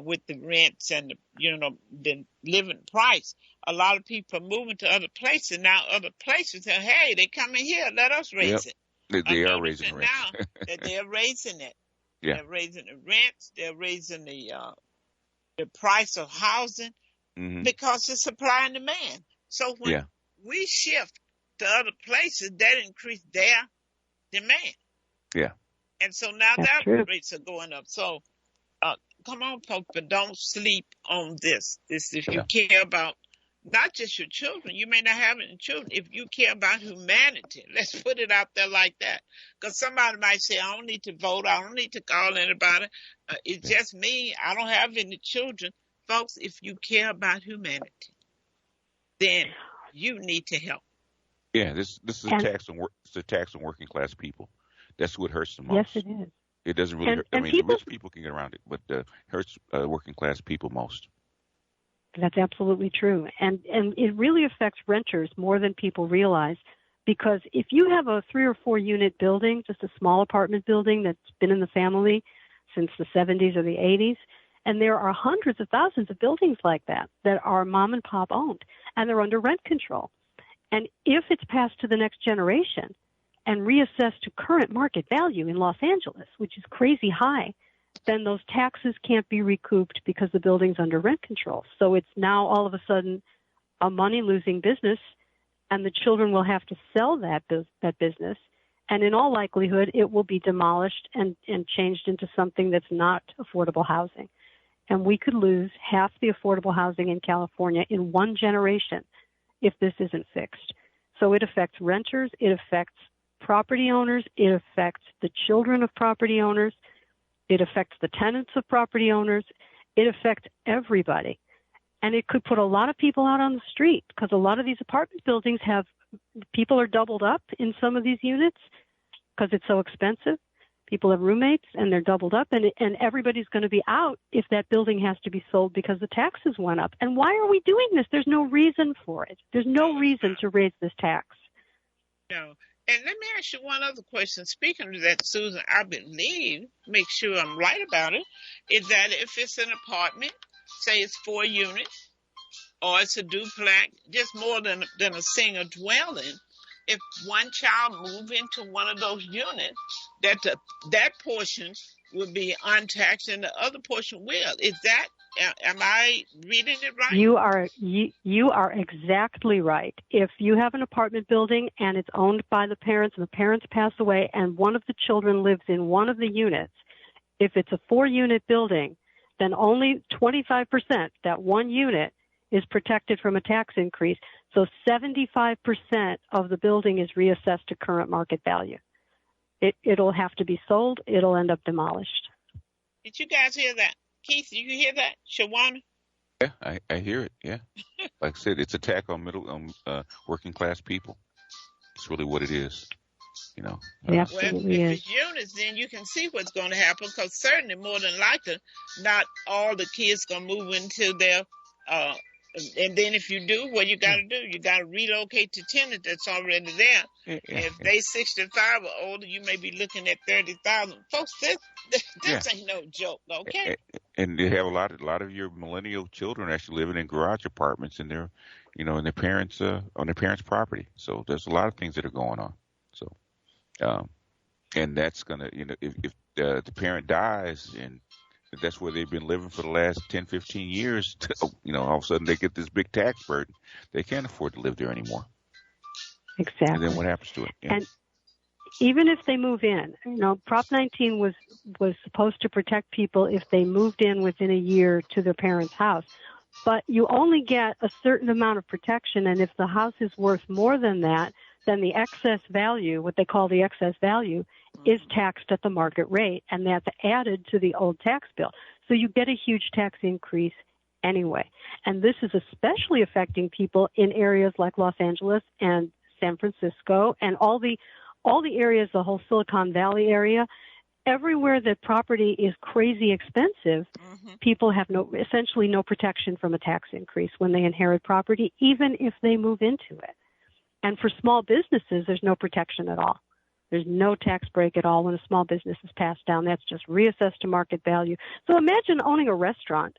with the rents and the living price, a lot of people are moving to other places. Now other places say, hey, they come in here, let us raise it. They are raising rents. Now that they're raising it. Yeah. They're raising the rents, they're raising the price of housing, because it's supply and demand. So when we shift to other places, that increase their demand. Yeah. And so now That's their true. rates are going up. So come on, folks, but don't sleep on this. If you care about not just your children, you may not have any children. If you care about humanity, let's put it out there like that. Because somebody might say, I don't need to vote. I don't need to call anybody. It's just me. I don't have any children. Folks, if you care about humanity, then you need to help. Yeah, this is a tax on working class people. That's what hurts the most. Yes, it is. It doesn't really hurt. I mean, the rich people can get around it, but hurts working class people most. That's absolutely true. And it really affects renters more than people realize, because if you have a 3 or 4 unit building, just a small apartment building that's been in the family since the 70s or the 80s, and there are hundreds of thousands of buildings like that are mom and pop owned, and they're under rent control. And if it's passed to the next generation and reassessed to current market value in Los Angeles, which is crazy high, then those taxes can't be recouped because the building's under rent control. So it's now all of a sudden a money-losing business, and the children will have to sell that business, and in all likelihood, it will be demolished and changed into something that's not affordable housing. And we could lose half the affordable housing in California in one generation if this isn't fixed. So it affects renters, it affects property owners, it affects the children of property owners, it affects the tenants of property owners, it affects everybody. And it could put a lot of people out on the street, because a lot of these apartment buildings people are doubled up in some of these units because it's so expensive. People have roommates and they're doubled up, and everybody's going to be out if that building has to be sold because the taxes went up. And why are we doing this? There's no reason for it. There's no reason to raise this tax. No. And let me ask you one other question. Speaking of that, Susan, I believe, make sure I'm right about it, is that if it's an apartment, say it's 4 units, or it's a duplex, just more than a single dwelling, if one child move into one of those units, that portion will be untaxed and the other portion will. Is that, am I reading it right? You are exactly right. If you have an apartment building and it's owned by the parents and the parents pass away and one of the children lives in one of the units, if it's a 4-unit building, then only 25%, that one unit, is protected from a tax increase. So 75% of the building is reassessed to current market value. It'll have to be sold. It'll end up demolished. Did you guys hear that? Keith, did you hear that? Shawannah? Yeah, I hear it, yeah. Like I said, it's attack on working class people. It's really what it is, you know. Well, if it's units, then you can see what's going to happen, because certainly more than likely, not all the kids going to move into their and then if you do, what you got to do, you got to relocate to tenant that's already there. If they 65 or older, you may be looking at 30,000. Folks, this ain't no joke, okay? And they have a lot of your millennial children actually living in garage apartments, and they're, you know, in their parents on their parents' property. So there's a lot of things that are going on. So, and that's gonna, you know, if the parent dies and that's where they've been living for the last 10, 15 years. You know, all of a sudden they get this big tax burden. They can't afford to live there anymore. Exactly. And then what happens to it? Yeah. And even if they move in, you know, Prop 19 was supposed to protect people if they moved in within a year to their parents' house. But you only get a certain amount of protection, and if the house is worth more than that, then the excess value, what they call the excess value, is taxed at the market rate, and that's added to the old tax bill. So you get a huge tax increase anyway. And this is especially affecting people in areas like Los Angeles and San Francisco and all the areas, the whole Silicon Valley area. Everywhere that property is crazy expensive, people have essentially no protection from a tax increase when they inherit property, even if they move into it. And for small businesses, there's no protection at all. There's no tax break at all when a small business is passed down. That's just reassessed to market value. So imagine owning a restaurant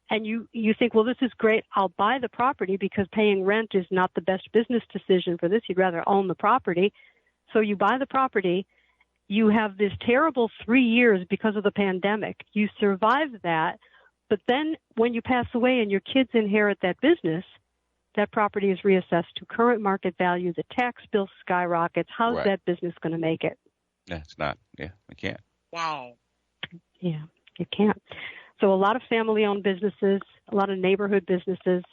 and you think, well, this is great. I'll buy the property because paying rent is not the best business decision for this. You'd rather own the property. So you buy the property. You have this terrible 3 years because of the pandemic. You survive that. But then when you pass away and your kids inherit that business, that property is reassessed to current market value. The tax bill skyrockets. How's that business going to make it? Yeah, it's not. Yeah, it can't. Wow. Yeah, you can't. So a lot of family-owned businesses, a lot of neighborhood businesses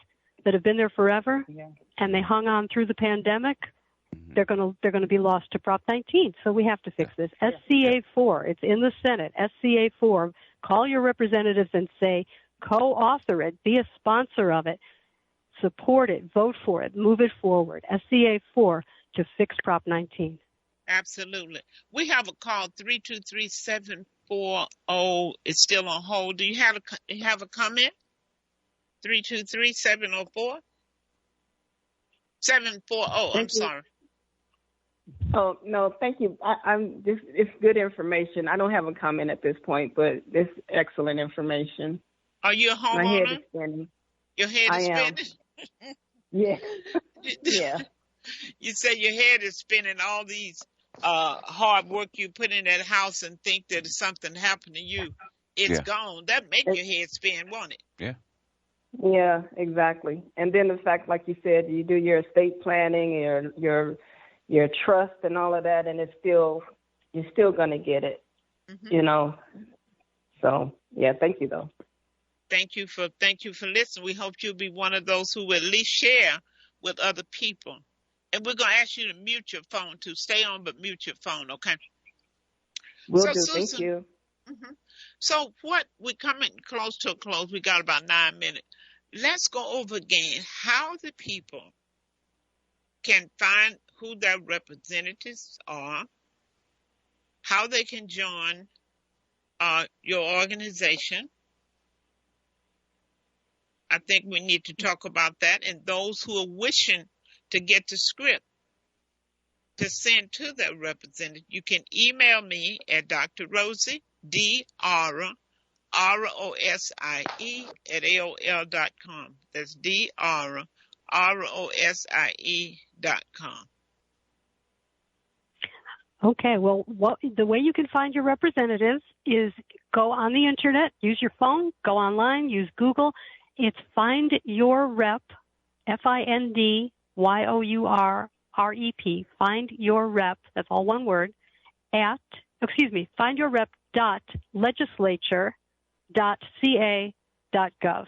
that have been there forever, and they hung on through the pandemic, they're going to be lost to Prop 19. So we have to fix this. SCA 4, it's in the Senate. SCA 4, call your representatives and say, co-author it, be a sponsor of it, support it, vote for it, move it forward. SCA 4 to fix Prop 19. Absolutely. We have a call, 323-740. It's still on hold. Do you have a comment? 323-704? 740, I'm sorry. Oh, no, thank you. It's good information. I don't have a comment at this point, but it's excellent information. Are you a homeowner? My head is spinning. Your head is spinning? Yeah. Yeah. You say your head is spinning, all these hard work you put in that house, and think that if something happened to you, it's gone. That make your head spin, won't it? Yeah. Yeah, exactly. And then the fact, like you said, you do your estate planning, your trust and all of that, and you're still going to get it, So, yeah, thank you, though. Thank you for listening. We hope you'll be one of those who will at least share with other people. And we're going to ask you to mute your phone, too. Stay on, but mute your phone, okay? Will do. Susan, thank you. Mm-hmm. So we're coming close to a close. We got about 9 minutes. Let's go over again how the people can find who their representatives are, how they can join your organization. I think we need to talk about that. And those who are wishing to get the script to send to their representative, you can email me at Dr. Rosie, D-R-R-O-S-I-E at AOL.com. That's D-R-R-O-S-I-E.com. Okay, well, the way you can find your representatives is go on the internet, use your phone, go online, use Google. It's Find Your Rep, FindYourRep, Find Your Rep, that's all one word, findyourrep.legislature.ca.gov.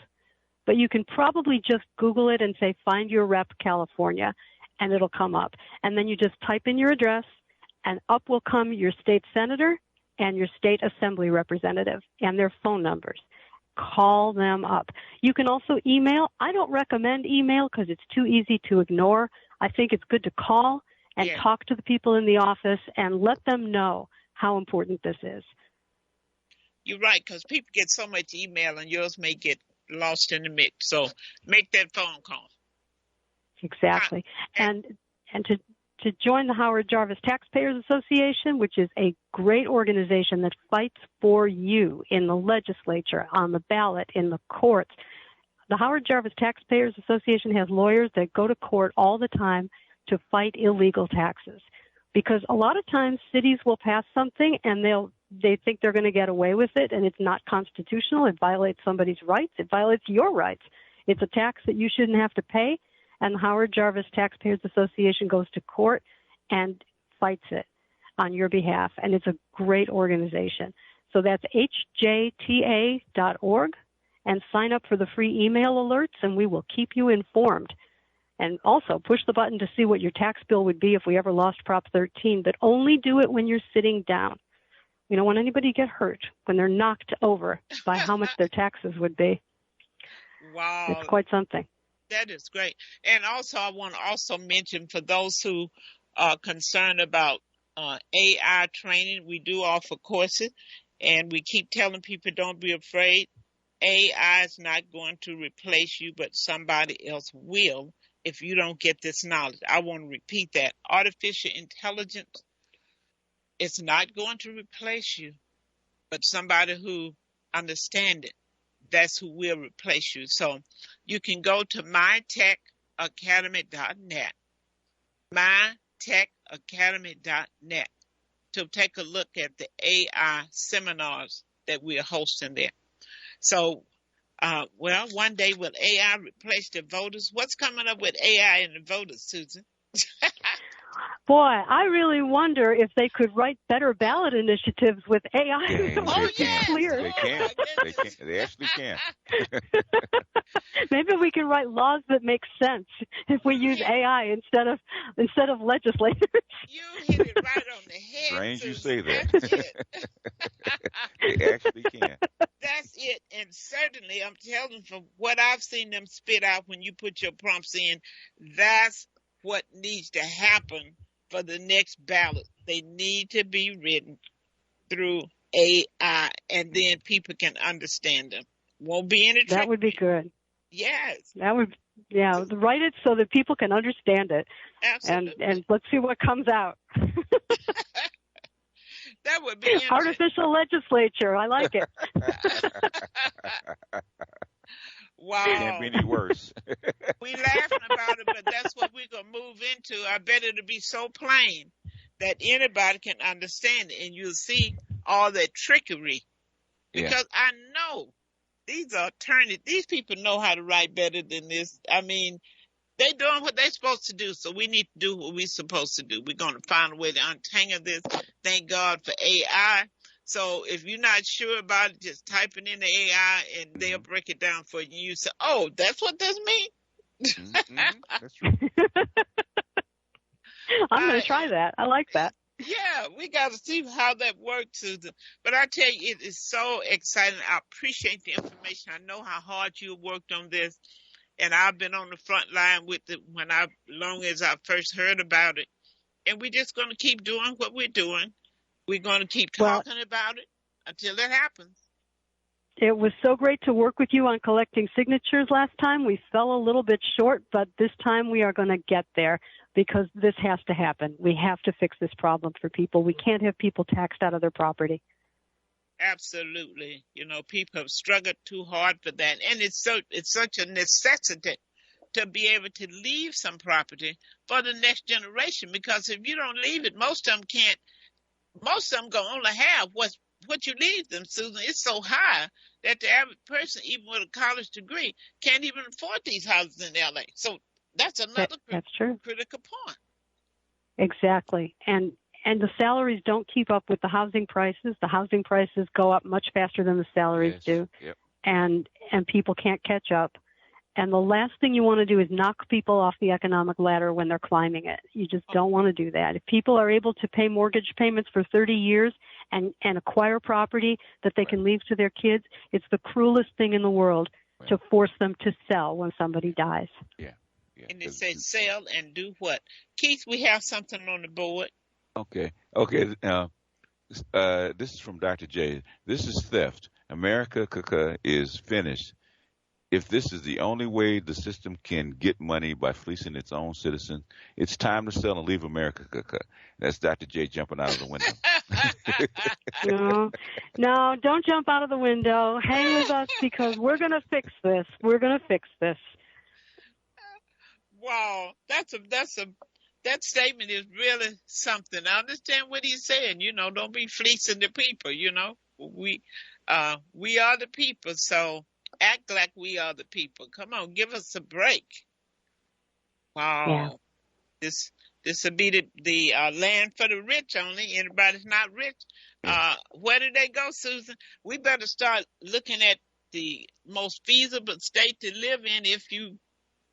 But you can probably just Google it and say Find Your Rep California, and it'll come up. And then you just type in your address, and up will come your state senator and your state assembly representative and their phone numbers. Call them up. You can also email. I don't recommend email because it's too easy to ignore. I think it's good to call and talk to the people in the office and let them know how important this is. You're right, because people get so much email and yours may get lost in the mix. So make that phone call. Exactly. And to join the Howard Jarvis Taxpayers Association, which is a great organization that fights for you in the legislature, on the ballot, in the courts. The Howard Jarvis Taxpayers Association has lawyers that go to court all the time to fight illegal taxes. Because a lot of times cities will pass something and they think they're going to get away with it, and it's not constitutional. It violates somebody's rights. It violates your rights. It's a tax that you shouldn't have to pay. And the Howard Jarvis Taxpayers Association goes to court and fights it on your behalf. And it's a great organization. So that's hjta.org, and sign up for the free email alerts, and we will keep you informed. And also push the button to see what your tax bill would be if we ever lost Prop 13, but only do it when you're sitting down. We don't want anybody to get hurt when they're knocked over by how much their taxes would be. Wow. It's quite something. That is great. And also, I want to also mention for those who are concerned about AI training, we do offer courses, and we keep telling people don't be afraid. AI is not going to replace you, but somebody else will if you don't get this knowledge. I want to repeat that. Artificial intelligence is not going to replace you, but somebody who understands it. That's who will replace you. So you can go to mytechacademy.net, mytechacademy.net, to take a look at the AI seminars that we are hosting there. So, one day will AI replace the voters? What's coming up with AI and the voters, Susan? Boy, I really wonder if they could write better ballot initiatives with AI. They can. They actually can. Maybe we can write laws that make sense if we use AI instead of legislators. You hit it right on the head. Strange Susan. you say that. That's it. They actually can. That's it. And certainly, I'm telling you, from what I've seen them spit out when you put your prompts in, that's what needs to happen for the next ballot. They need to be written through AI, and then people can understand them. Won't be any trouble. That would be good. Yes. That would, write it so that people can understand it. Absolutely. And let's see what comes out. That would be artificial legislature. I like it. Wow. Can't be any worse. We laughing about it, but that's what we're going to move into. I bet it'll be so plain that anybody can understand it, and you'll see all that trickery. Because I know these are attorneys. These people know how to write better than this. I mean, they're doing what they're supposed to do, so we need to do what we're supposed to do. We're going to find a way to untangle this. Thank God for AI. So if you're not sure about it, just type it in the AI, and they'll break it down for you. You say, oh, that's what this means? That's right. I'm going to try that. I like that. Yeah, we got to see how that works, Susan. But I tell you, it is so exciting. I appreciate the information. I know how hard you worked on this, and I've been on the front line with it long as I first heard about it. And we're just going to keep doing what we're doing. We're going to keep talking about it until it happens. It was so great to work with you on collecting signatures last time. We fell a little bit short, but this time we are going to get there because this has to happen. We have to fix this problem for people. We can't have people taxed out of their property. Absolutely. You know, people have struggled too hard for that. And it's such a necessity to be able to leave some property for the next generation, because if you don't leave it, most of them can't. Most of them going to only have what you leave them, Susan. It's so high that the average person, even with a college degree, can't even afford these houses in LA. So that's another critical point. Exactly. And the salaries don't keep up with the housing prices. The housing prices go up much faster than the salaries do. Yep. And people can't catch up. And the last thing you want to do is knock people off the economic ladder when they're climbing it. You just don't want to do that. If people are able to pay mortgage payments for 30 years and acquire property that they can leave to their kids, it's the cruelest thing in the world to force them to sell when somebody dies. Yeah. And they say sell and do what? Keith, we have something on the board. Okay. This is from Dr. J. This is theft. America is finished. If this is the only way the system can get money by fleecing its own citizens, it's time to sell and leave America. That's Dr. J jumping out of the window. No, don't jump out of the window. Hang with us because we're going to fix this. We're going to fix this. Wow, that statement is really something. I understand what he's saying. You know, don't be fleecing the people. You know, we are the people, so act like we are the people. Come on, give us a break. Wow. Yeah. This will be the land for the rich only. Anybody's not rich. Where do they go, Susan? We better start looking at the most feasible state to live in.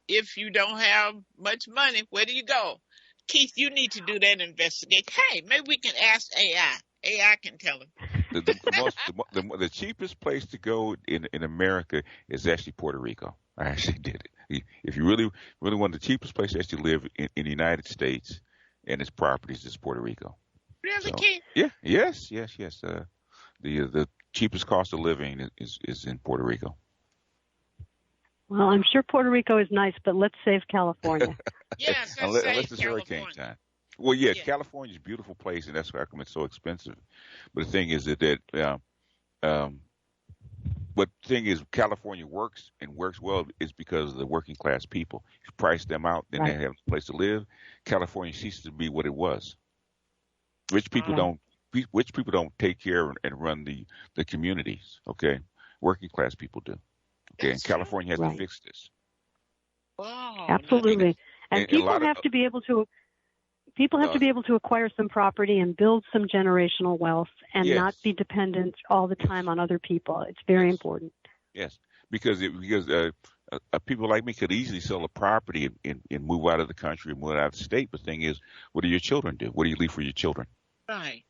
If you don't have much money, where do you go? Keith, you need to do that investigation. Hey, maybe we can ask AI. AI can tell them. The cheapest place to go in America is actually Puerto Rico. I actually did it. If you really want the cheapest place to actually live in the United States and its properties is Puerto Rico. Really, Keith? Yeah. Yes. The cheapest cost of living is in Puerto Rico. Well, I'm sure Puerto Rico is nice, but let's save California. Yes, unless it's hurricane time. Well, yeah, California's a beautiful place, and that's why it's so expensive. But the thing is but the thing is, California works well is because of the working class people. You price them out, then they have a place to live. California ceases to be what it was. Rich people don't take care and run the communities. Okay, working class people do. Okay, and California has to fix this. Wow, absolutely, and people have to be able to. People have to be able to acquire some property and build some generational wealth and not be dependent all the time on other people. It's very important. Yes, because people like me could easily sell a property and move out of the country and move out of the state. But the thing is, what do your children do? What do you leave for your children? Right.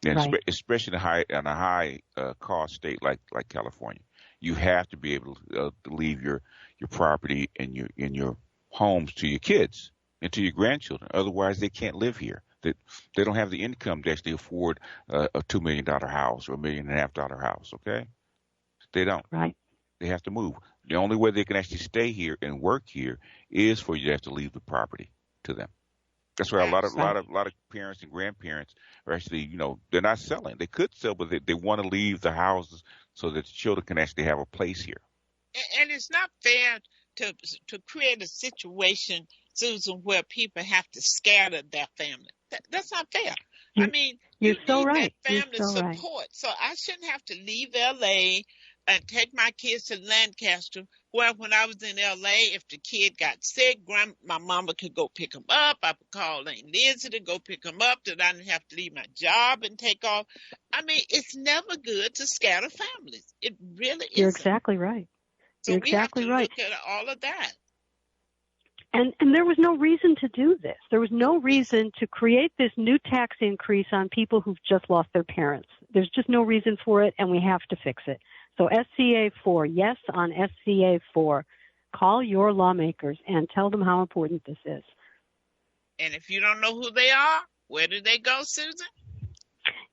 And especially in a high cost state like California, you have to be able to leave your property and your homes to your kids and to your grandchildren. Otherwise, they can't live here. They don't have the income to actually afford a $2 million house or $1.5 million house. Okay, they don't. Right. They have to move. The only way they can actually stay here and work here is for you to have to leave the property to them. That's why a lot of parents and grandparents are actually, they're not selling. They could sell, but they want to leave the houses so that the children can actually have a place here. And it's not fair to create a situation, Susan, where people have to scatter their family. That's not fair. I mean, you need that family support. So I shouldn't have to leave L.A. and take my kids to Lancaster, where when I was in L.A., if the kid got sick, my mama could go pick him up. I could call Aunt Lizzie to go pick him up, that I didn't have to leave my job and take off. I mean, it's never good to scatter families. It really isn't. You're exactly right. So You're exactly right. Look at all of that. And there was no reason to do this. There was no reason to create this new tax increase on people who've just lost their parents. There's just no reason for it, and we have to fix it. So SCA 4, yes on SCA 4. Call your lawmakers and tell them how important this is. And if you don't know who they are, where do they go, Susan?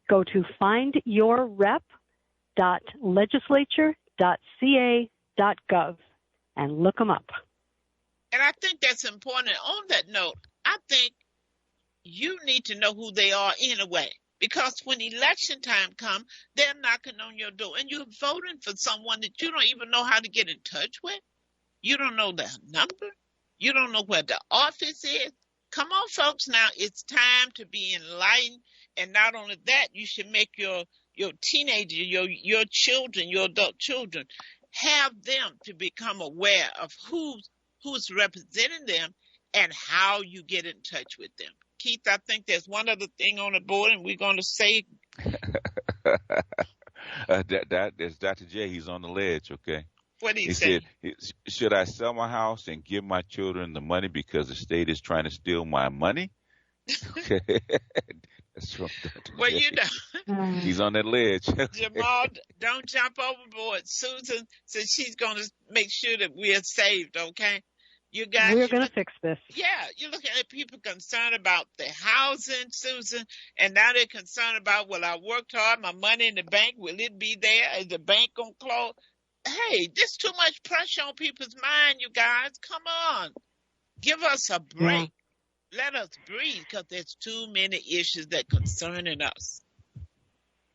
Go to findyourrep.legislature.ca.gov and look them up. And I think that's important. On that note, I think you need to know who they are anyway. Because when election time comes, they're knocking on your door and you're voting for someone that you don't even know how to get in touch with. You don't know their number. You don't know where the office is. Come on, folks. Now it's time to be enlightened. And not only that, you should make your teenager, your children, your adult children, have them to become aware of who's representing them and how you get in touch with them. Keith, I think there's one other thing on the board, and we're going to say. That is Dr. J. He's on the ledge, okay? What did he say? Said, should I sell my house and give my children the money because the state is trying to steal my money? Okay. That's from Dr. Well, J. He's on that ledge. Jamal, don't jump overboard. Susan says she's going to make sure that we're saved, okay? You guys, we're going to fix this. Yeah, you're looking at people concerned about their housing, Susan, and now they're concerned about, well, I worked hard, my money in the bank, will it be there? Is the bank going to close? Hey, there's too much pressure on people's mind, you guys. Come on. Give us a break. Yeah. Let us breathe, because there's too many issues that concerning us.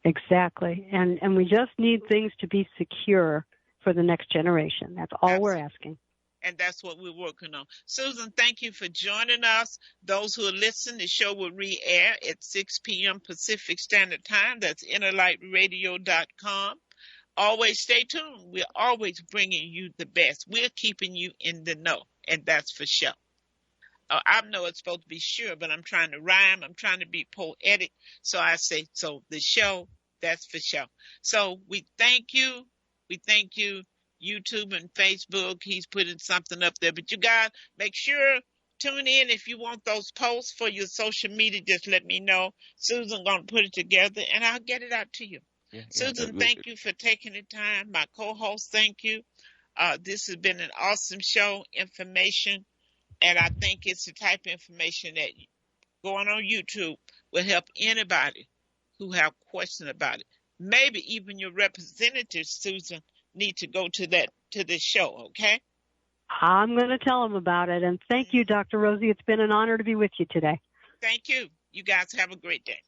Exactly. And we just need things to be secure for the next generation. That's all we're asking. And that's what we're working on. Susan, thank you for joining us. Those who are listening, the show will re-air at 6 p.m. Pacific Standard Time. That's innerlightradio.com. Always stay tuned. We're always bringing you the best. We're keeping you in the know, and that's for sure. I know it's supposed to be sure, but I'm trying to rhyme. I'm trying to be poetic. So I say, so the show, that's for sure. So we thank you. We thank you. YouTube and Facebook, he's putting something up there. But you guys, make sure, tune in if you want those posts for your social media. Just let me know. Susan going to put it together, and I'll get it out to you. Yeah, Susan, thank you for taking the time. My co-host, thank you. This has been an awesome show, information, and I think it's the type of information that going on YouTube will help anybody who have questions about it. Maybe even your representative, Susan, need to go to this show, okay? I'm going to tell them about it. And thank you, Dr. Rosie. It's been an honor to be with you today. Thank you. You guys have a great day.